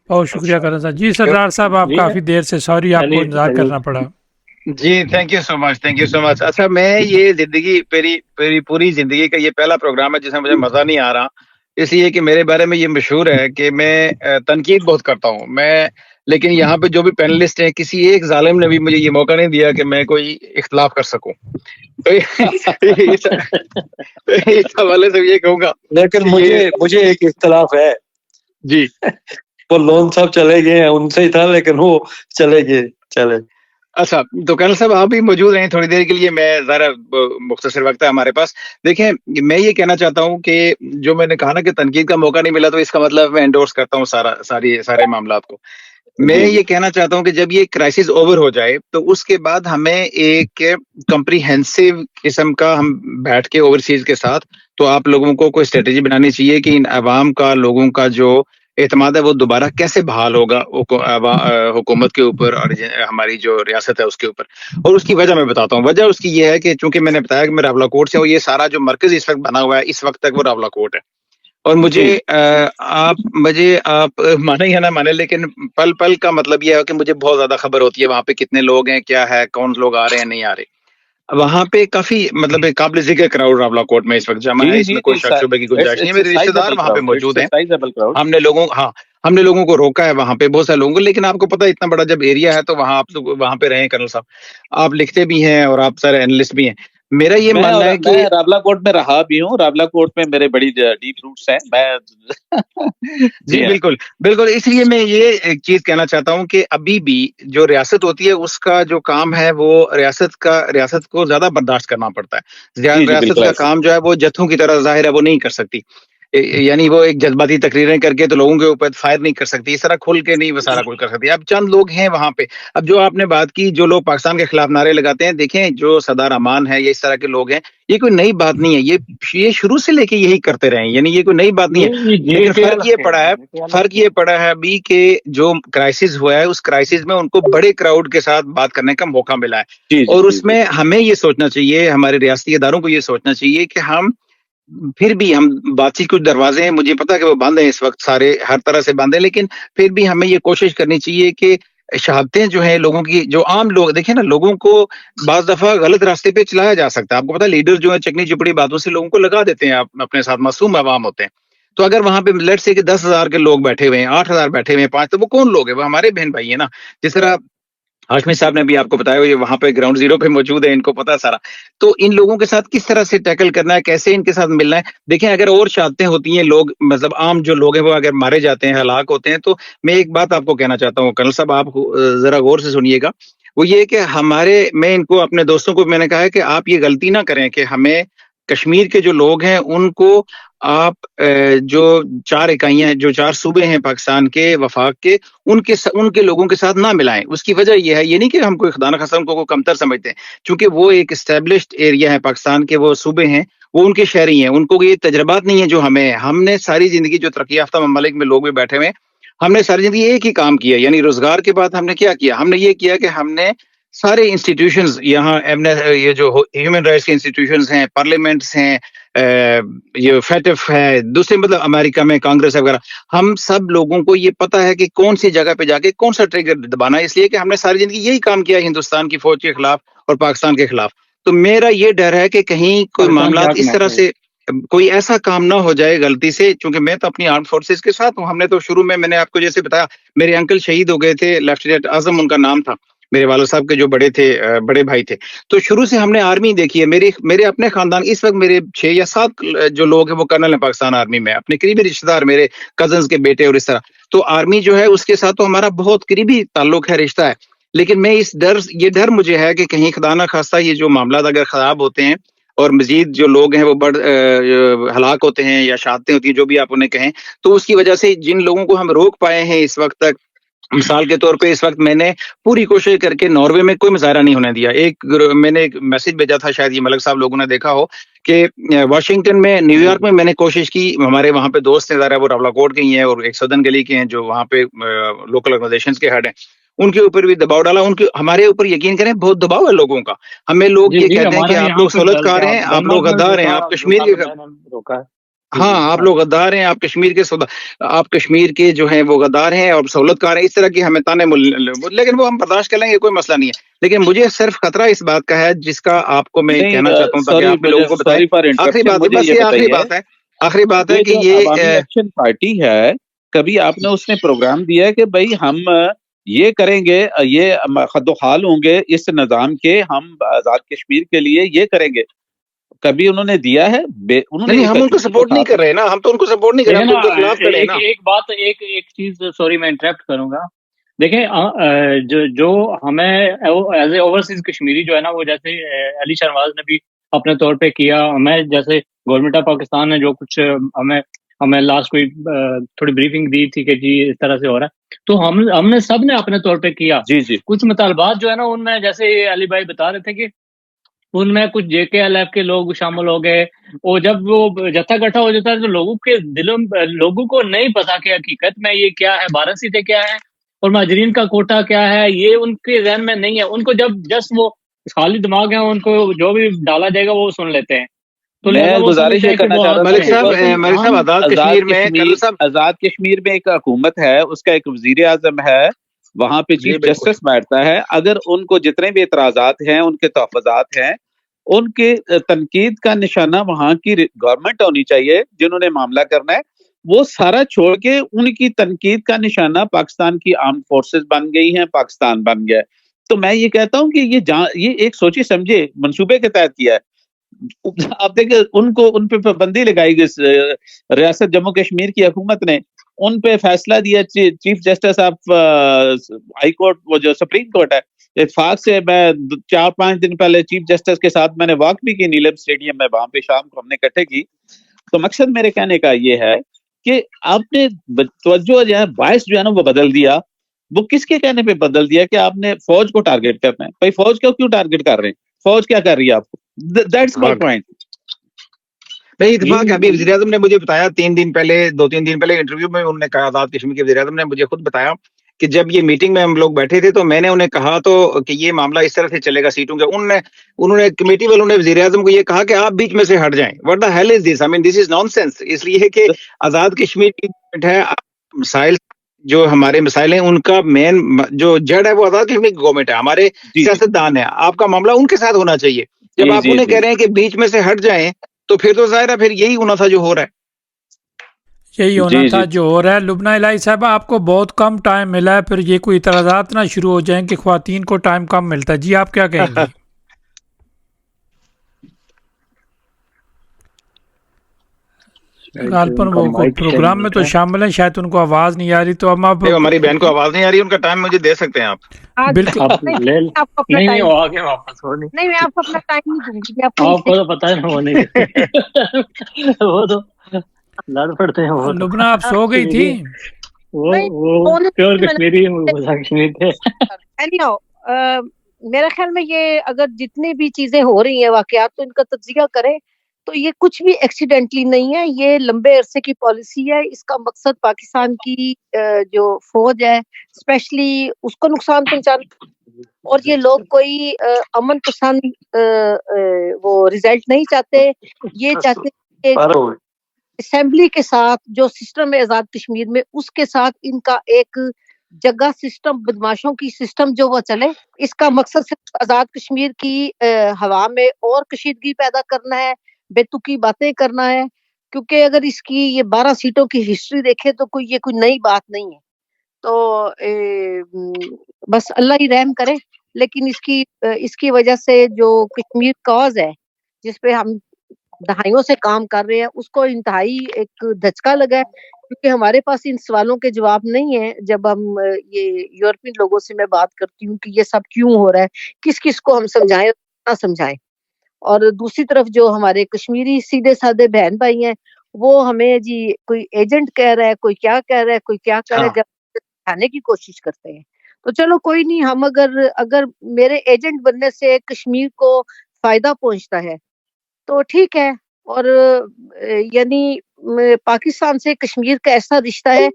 بہت شکریہ کرنا صاحب. جی سردار صاحب آپ کافی دیر سے, سوری آپ کو انتظار کرنا پڑا. جی thank you so much, thank you so much. اچھا میں یہ زندگی میری پوری زندگی کا یہ پہلا پروگرام ہے جس میں مجھے مزہ نہیں آ رہا, اس لیے کہ میرے بارے میں یہ مشہور ہے کہ میں تنقید بہت کرتا ہوں میں, لیکن یہاں پہ جو بھی پینلسٹ ہیں کسی ایک ظالم نے بھی مجھے یہ موقع نہیں دیا کہ میں کوئی اختلاف کر سکوں. اس حوالے سے یہ کہوں گا, لیکن مجھے ایک اختلاف ہے. جی وہ لون صاحب چلے گئے ہیں, ان سے ہی تھا لیکن وہ چلے گئے. چلے اچھا تو کرنل صاحب آپ بھی موجود ہیں تھوڑی دیر کے لیے, میں ذرا مختصر وقت ہے ہمارے پاس. دیکھیں میں یہ کہنا چاہتا ہوں کہ جو میں نے کہا نا کہ تنقید کا موقع نہیں ملا, تو اس کا مطلب میں انڈورس کرتا ہوں سارے معاملات کو. میں یہ کہنا چاہتا ہوں کہ جب یہ کرائسس اوور ہو جائے تو اس کے بعد ہمیں ایک کمپریہنسو قسم کا ہم بیٹھ کے اوورسیز کے ساتھ تو آپ لوگوں کو کوئی اسٹریٹجی بنانی چاہیے کہ ان عوام کا, لوگوں کا جو اعتماد ہے وہ دوبارہ کیسے بحال ہوگا حکومت کے اوپر اور ہماری جو ریاست ہے اس کے اوپر. اور اس کی وجہ میں بتاتا ہوں. وجہ اس کی یہ ہے کہ چونکہ میں نے بتایا کہ میں راولا کوٹ سے ہوں, یہ سارا جو مرکز اس وقت بنا ہوا ہے اس وقت تک وہ راولا کوٹ ہے. اور مجھے آپ مانے یا نہ مانے, لیکن پل پل کا مطلب یہ ہے کہ مجھے بہت زیادہ خبر ہوتی ہے وہاں پہ کتنے لوگ ہیں, کیا ہے, کون لوگ آ رہے ہیں نہیں آ رہے. وہاں پہ کافی مطلب قابل ذکر کراؤڈ راولا کوٹ میں اس وقت جمع ہے, اس میں کوئی شک شبہ کی گنجائش نہیں ہے. میرے رشتے دار وہاں پہ موجود ہیں, ہم نے لوگوں کو روکا ہے وہاں پہ, بہت سارے لوگوں کو. لیکن آپ کو پتا ہے اتنا بڑا جب ایریا ہے تو وہاں آپ وہاں پہ رہے کرنل صاحب, آپ لکھتے بھی ہیں اور آپ سارے اینالسٹ بھی ہیں. میرا یہ ماننا ہے کہ میں راولا کوٹ میں رہا بھی ہوں, راولا کوٹ میں میرے بڑی ڈیپ روٹس ہیں. میں جی بالکل بالکل, اس لیے میں یہ ایک چیز کہنا چاہتا ہوں کہ ابھی بھی جو ریاست ہوتی ہے اس کا جو کام ہے وہ ریاست کو زیادہ برداشت کرنا پڑتا ہے. ریاست کا کام جو ہے وہ جتھوں کی طرح ظاہر ہے وہ نہیں کر سکتی, یعنی وہ ایک جذباتی تقریریں کر کے تو لوگوں کے اوپر فائر نہیں کر سکتی, اس طرح کھل کے نہیں وہ سارا کچھ کر سکتی. اب چند لوگ ہیں وہاں پہ. اب جو آپ نے بات کی, جو لوگ پاکستان کے خلاف نعرے لگاتے ہیں, دیکھیں جو سردار امان ہے یا اس طرح کے لوگ ہیں, یہ کوئی نئی بات نہیں ہے, یہ شروع سے لے کے یہی کرتے رہے ہیں, یعنی یہ کوئی نئی بات نہیں ہے. لیکن فرق یہ پڑا ہے ابھی کہ جو کرائسس ہوا ہے اس کرائسس میں ان کو بڑے کراؤڈ کے ساتھ بات کرنے کا موقع ملا ہے. اور اس میں ہمیں یہ سوچنا چاہیے, ہمارے ریاستی اداروں کو یہ سوچنا چاہیے کہ ہم پھر بھی ہم بات چیت, کچھ دروازے ہیں مجھے پتا کہ وہ بند ہیں اس وقت سارے, ہر طرح سے بند ہیں, لیکن پھر بھی ہمیں یہ کوشش کرنی چاہیے کہ شہادتیں جو ہیں لوگوں کی, جو عام لوگ دیکھیں نا, لوگوں کو بعض دفعہ غلط راستے پہ چلایا جا سکتا ہے. آپ کو پتا لیڈر جو ہے چکنی چپڑی باتوں سے لوگوں کو لگا دیتے ہیں, آپ اپنے ساتھ معصوم عوام ہوتے ہیں. تو اگر وہاں پہ لیٹ سے کہ 10,000 کے لوگ بیٹھے ہوئے ہیں, 8,000 بیٹھے ہوئے ہیں, 5, تو وہ کون لوگ ہیں؟ وہ ہمارے بہن بھائی ہیں نا. جس طرح ہاشمی صاحب نے بھی آپ کو بتایا یہ وہاں پہ گراؤنڈ زیرو پہ موجود ہے, ان کو پتا سارا. تو ان لوگوں کے ساتھ کس طرح سے ٹیکل کرنا ہے, کیسے ان کے ساتھ ملنا ہے. دیکھیں اگر اور شہادتیں ہوتی ہیں, لوگ مطلب عام جو لوگ ہیں وہ اگر مارے جاتے ہیں, ہلاک ہوتے ہیں, تو میں ایک بات آپ کو کہنا چاہتا ہوں کرنل صاحب, آپ ذرا غور سے سنیے گا. وہ یہ کہ میں ان کو اپنے دوستوں کو میں نے کہا ہے کہ آپ یہ غلطی نہ کریں کہ ہمیں کشمیر کے جو لوگ ہیں ان کو آپ جو 4 اکائیاں ہیں, جو 4 صوبے ہیں پاکستان کے وفاق کے, ان کے لوگوں کے ساتھ نہ ملائیں. اس کی وجہ یہ ہے, یہ نہیں کہ ہم کوئی خدا نخواستہ ان کو کمتر سمجھتے ہیں, چونکہ وہ ایک اسٹیبلشڈ ایریا ہے پاکستان کے, وہ صوبے ہیں, وہ ان کے شہری ہیں, ان کو یہ تجربات نہیں ہے جو ہمیں. ہم نے ساری زندگی جو ترقی یافتہ ممالک میں لوگ بھی بیٹھے ہوئے ہیں, ہم نے ساری زندگی ایک ہی کام کیا, یعنی روزگار کے بعد ہم نے کیا کیا, ہم نے یہ کیا کہ ہم نے سارے انسٹیٹیوشنز یہاں یہ جو ہیومن رائٹس کے انسٹیٹیوشنز ہیں, پارلیمنٹس ہیں, یہ فیٹف ہے, دوسرے مطلب امریکہ میں کانگریس وغیرہ, ہم سب لوگوں کو یہ پتا ہے کہ کون سی جگہ پہ جا کے کون سا ٹریگر دبانا ہے, اس لیے کہ ہم نے ساری زندگی یہی کام کیا ہندوستان کی فوج کے خلاف اور پاکستان کے خلاف. تو میرا یہ ڈر ہے کہ کہیں کوئی معاملات اس طرح سے کوئی ایسا کام نہ ہو جائے غلطی سے, چونکہ میں تو اپنی آرم فورسز کے ساتھ ہوں. ہم نے تو شروع میں نے آپ کو جیسے بتایا, میرے انکل شہید ہو گئے تھے, لیفٹیننٹ اعظم ان کا نام تھا, میرے والد صاحب کے جو بڑے بھائی تھے. تو شروع سے ہم نے آرمی دیکھی ہے. میرے اپنے خاندان اس وقت میرے 6 یا 7 جو لوگ ہیں وہ کرنل ہیں پاکستان آرمی میں, اپنے قریبی رشتہ دار, میرے کزنز کے بیٹے اور اس طرح. تو آرمی جو ہے اس کے ساتھ تو ہمارا بہت قریبی تعلق ہے, رشتہ ہے. لیکن میں یہ ڈر مجھے ہے کہ کہیں خدا نہ خواستہ یہ جو معاملات اگر خراب ہوتے ہیں اور مزید جو لوگ ہیں وہ ہلاک ہوتے ہیں یا شہادتیں ہوتی ہیں, جو بھی آپ انہیں کہیں, تو اس کی وجہ سے جن لوگوں کو ہم روک پائے ہیں اس وقت تک, مثال کے طور پہ اس وقت میں نے پوری کوشش کر کے ناروے میں کوئی مظاہرہ نہیں ہونے دیا. میں نے ایک میسج بھیجا تھا, شاید یہ ملک صاحب لوگوں نے دیکھا ہو, کہ واشنگٹن میں, نیو یارک میں نے کوشش کی, ہمارے وہاں پہ دوست ہیں ذرا, وہ راولا کوٹ کے ہی ہیں اور ایک سدن گلی کے ہیں جو وہاں پہ لوکل آرگنائزیشنز کے ہیڈ ہیں, ان کے اوپر بھی دباؤ ڈالا. ہمارے اوپر یقین کریں بہت دباؤ ہے لوگوں کا. ہمیں لوگ یہ کہتے ہیں کہ آپ لوگ سہولت کار ہیں, آپ لوگ غدار ہیں, آپ کشمیر کے, ہاں آپ لوگ غدار ہیں, آپ کشمیر کے جو ہیں وہ غدار ہیں اور سہولت کار ہیں, اس طرح کی ہمیں تانے. لیکن وہ ہم برداشت کر لیں گے, کوئی مسئلہ نہیں ہے. لیکن مجھے صرف خطرہ اس بات کا ہے جس کا آپ کو میں کہنا چاہتا ہوں تاکہ آپ لوگوں کو بتائیں. آخری بات ہے کہ یہ عوامی ایکشن پارٹی ہے, کبھی آپ نے اس نے پروگرام دیا ہے کہ بھائی ہم یہ کریں گے, یہ خد و خال ہوں گے اس نظام کے, ہم آزاد کشمیر کے لیے یہ کریں گے, کبھی انہوں نے دیا ہے؟ نہیں, ہم ان کو سپورٹ نہیں کر رہے نا, ہم تو ان کو سپورٹ نہیں کر رہے, ہم تو ان کے خلاف کھڑے ہیں نا. ایک بات, ایک چیز, سوری میں انٹرپٹ کروں گا. دیکھیں جو ہمیں ایز اے اوورسیز کشمیری جو ہے نا, وہ جیسے علی شہنواز نے بھی اپنے طور پہ کیا, ہمیں جیسے گورنمنٹ آف پاکستان نے جو کچھ ہمیں لاسٹ کوئی تھوڑی بریفنگ دی تھی کہ جی اس طرح سے ہو رہا ہے, تو ہم نے سب نے اپنے طور پہ کیا. جی کچھ مطالبات جو ہے نا ان میں, جیسے علی بھائی بتا رہے تھے کہ ان میں کچھ JKLF کے لوگ شامل ہو گئے، اور جب وہ جتھا اکٹھا ہو جاتا ہے تو لوگوں کے دلوں لوگوں کو نہیں پتا کہ حقیقت میں یہ کیا ہے، 12 سیٹیں کیا ہیں اور مہاجرین کا کوٹا کیا ہے، یہ ان کے ذہن میں نہیں ہے. ان کو جب جسٹ وہ خالی دماغ ہے، ان کو جو بھی ڈالا جائے گا وہ سن لیتے ہیں. تو میں لہٰذا وہ گزارش سمجھتے یہ ہیں کہ کرنا وہ چاہ رہا حق تھا ملک ہیں. صاحب ملک صاحب آزاد کشمیر میں کل صاحب آزاد کشمیر میں ایک حکومت ہے، اس کا ایک وزیر اعظم ہے، وہاں پہ جی چیف بالکل جسٹس بیٹھتا ہے. اگر ان کو جتنے بھی اعتراضات ہیں، ان کے تحفظات ہیں، ان کے تنقید کا نشانہ وہاں کی گورنمنٹ ہونی چاہیے جنہوں نے معاملہ کرنا ہے. وہ سارا چھوڑ کے ان کی تنقید کا نشانہ پاکستان کی آرم فورسز بن گئی ہیں، پاکستان بن گیا ہے. تو میں یہ کہتا ہوں کہ یہ ایک سوچی سمجھے منصوبے کے تحت کیا ہے. آپ دیکھیں ان پہ پابندی لگائی گئی ریاست جموں کشمیر کی حکومت نے، ان پہ فیصلہ دیا chief justice of high court, وہ جو سپریم کورٹ ہے. اتفاق سے میں 4-5 دن پہلے چیف جسٹس کے ساتھ میں نے واک بھی کی نیلم اسٹیڈیم میں، وہاں پہ شام کو ہم نے اکٹھے کی. تو مقصد میرے کہنے کا یہ ہے کہ آپ نے توجہ جو ہے باعث جو ہے نا وہ بدل دیا. وہ کس کے کہنے پہ بدل دیا کہ آپ نے فوج کو ٹارگیٹ کرنا ہے؟ بھائی فوج کو کیوں ٹارگیٹ کر رہے ہیں؟ فوج کیا کر رہی ہے آپ کو؟ That's my point. نہیں اتفاق ہے. ابھی وزیر اعظم نے مجھے بتایا 2-3 دن پہلے انٹرویو میں انہوں نے کہا، آزاد کشمیر کے وزیر اعظم نے مجھے خود بتایا کہ جب یہ میٹنگ میں ہم لوگ بیٹھے تھے تو میں نے انہیں کہا تو کہ یہ معاملہ اس طرح سے چلے گا سیٹوں کا. انہوں نے کمیٹی والوں نے وزیر اعظم کو یہ کہا کہ آپ بیچ میں سے ہٹ جائیں. What the hell is this? I mean this is nonsense. اس لیے کہ آزاد کشمیر کی گورنمنٹ ہے، مسائل جو ہمارے مسائل ہیں ان کا مین جو جڑ ہے وہ آزاد کشمیر کی گورنمنٹ ہے، ہمارے سیاستدان ہیں. آپ کا معاملہ ان کے ساتھ ہونا چاہیے. جب آپ انہیں کہہ رہے ہیں کہ بیچ میں سے ہٹ جائیں تو پھر تو ظاہر ہے پھر یہی ہونا تھا جو ہو رہا ہے. یہی ہونا تھا جو ہو رہا ہے. لبنہ الہی صاحبہ آپ کو بہت کم ٹائم ملا ہے، پھر یہ کوئی اعتراضات نہ شروع ہو جائیں کہ خواتین کو ٹائم کم ملتا ہے. جی آپ کیا کہیں گے؟ غالباً وہ پروگرام میں تو شامل ہیں، شاید ان کو آواز نہیں آ رہی. تو اب ہماری بہن کو آواز نہیں آ رہی، ان کا ٹائم مجھے دے سکتے ہیں آپ؟ بالکل نہیں وہ آگے واپس ہو نہیں میں آپ کو اپنا ٹائم نہیں دوں گی. آپ کو تو پتا ہے نا وہ نہیں وہ تو لڑ پڑتے ہیں. وہ لبنہ آپ سو گئی تھی؟ وہ پیور کشمیری کشمیر تھے. میرا خیال میں یہ اگر جتنی بھی چیزیں ہو رہی ہیں واقعات تو ان کا تجزیہ کریں تو یہ کچھ بھی ایکسیڈنٹلی نہیں ہے. یہ لمبے عرصے کی پالیسی ہے. اس کا مقصد پاکستان کی جو فوج ہے اسپیشلی اس کو نقصان پہنچانا، اور یہ لوگ کوئی امن پسند وہ رزلٹ نہیں چاہتے. یہ چاہتے کہ اسمبلی کے ساتھ جو سسٹم ہے آزاد کشمیر میں، اس کے ساتھ ان کا ایک جگہ سسٹم، بدماشوں کی سسٹم جو وہ چلے. اس کا مقصد صرف آزاد کشمیر کی ہوا میں اور کشیدگی پیدا کرنا ہے، بے تکی باتیں کرنا ہے. کیونکہ اگر اس کی یہ 12 سیٹوں کی ہسٹری دیکھے تو یہ کوئی نئی بات نہیں ہے. تو بس اللہ ہی رحم کرے. لیکن اس کی وجہ سے جو کشمیر کاز ہے جس پہ ہم دہائیوں سے کام کر رہے ہیں، اس کو انتہائی ایک دھچکا لگا ہے. کیونکہ ہمارے پاس ان سوالوں کے جواب نہیں ہیں. جب ہم یہ یورپین لوگوں سے میں بات کرتی ہوں کہ یہ سب کیوں ہو رہا ہے، کس کس کو ہم سمجھائیں نہ سمجھائیں. اور دوسری طرف جو ہمارے کشمیری سیدھے سادے بہن بھائی ہیں وہ ہمیں جی کوئی ایجنٹ کہہ رہا ہے، کوئی کیا کہہ رہا ہے، کوئی کیا کہہ رہا ہے، جب دکھانے کی کوشش کرتے ہیں. تو چلو کوئی نہیں، ہم اگر میرے ایجنٹ بننے سے کشمیر کو فائدہ پہنچتا ہے تو ٹھیک ہے. اور یعنی پاکستان سے کشمیر کا ایسا رشتہ ہے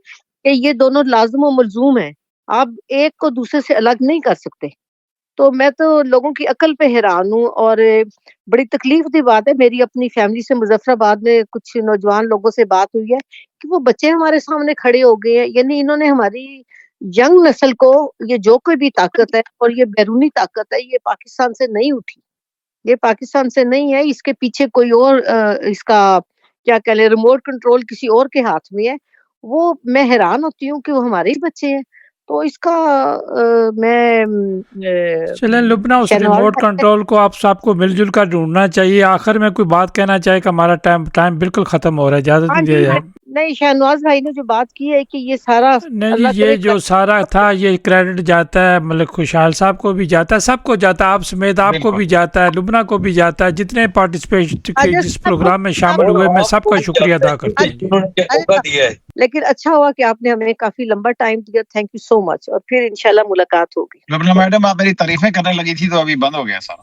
کہ یہ دونوں لازم و ملزوم ہیں. آپ ایک کو دوسرے سے الگ نہیں کر سکتے. تو میں تو لوگوں کی عقل پہ حیران ہوں. اور بڑی تکلیف دی بات ہے، میری اپنی فیملی سے مظفر آباد میں کچھ نوجوان لوگوں سے بات ہوئی ہے کہ وہ بچے ہمارے سامنے کھڑے ہو گئے ہیں. یعنی انہوں نے ہماری ینگ نسل کو یہ جو کوئی بھی طاقت ہے اور یہ بیرونی طاقت ہے، یہ پاکستان سے نہیں اٹھی، یہ پاکستان سے نہیں ہے. اس کے پیچھے کوئی اور اس کا کیا کہہ لیں ریموٹ کنٹرول کسی اور کے ہاتھ میں ہے. وہ میں حیران ہوتی ہوں کہ وہ ہمارے ہی بچے ہیں. تو اس کا میں چلیں لبنہ اس ریموٹ کنٹرول کو آپ سب کو مل جل کر ڈھونڈنا چاہیے. آخر میں کوئی بات کہنا چاہے کہ ہمارا ٹائم بالکل ختم ہو رہا ہے، اجازت نہیں دیا جائے. نہیں شہنواز بھائی نے جو بات کی ہے کہ یہ سارا نہیں جی، یہ جو سارا تھا یہ کریڈٹ جاتا ہے ملک خوشحال صاحب کو بھی جاتا ہے، سب کو جاتا ہے، آپ سمیت آپ کو بھی جاتا ہے، لبنہ کو بھی جاتا ہے، جتنے پارٹیسپیٹ جس پروگرام میں شامل ہوئے میں سب کا شکریہ ادا کرتا ہوں. لیکن اچھا ہوا کہ آپ نے ہمیں کافی لمبا ٹائم دیا. تھینک یو سو مچ. اور پھر انشاءاللہ ملاقات ہوگی. لبنہ میڈم آپ میری تعریفیں کرنے لگی تھی تو ابھی بند ہو گیا سارا.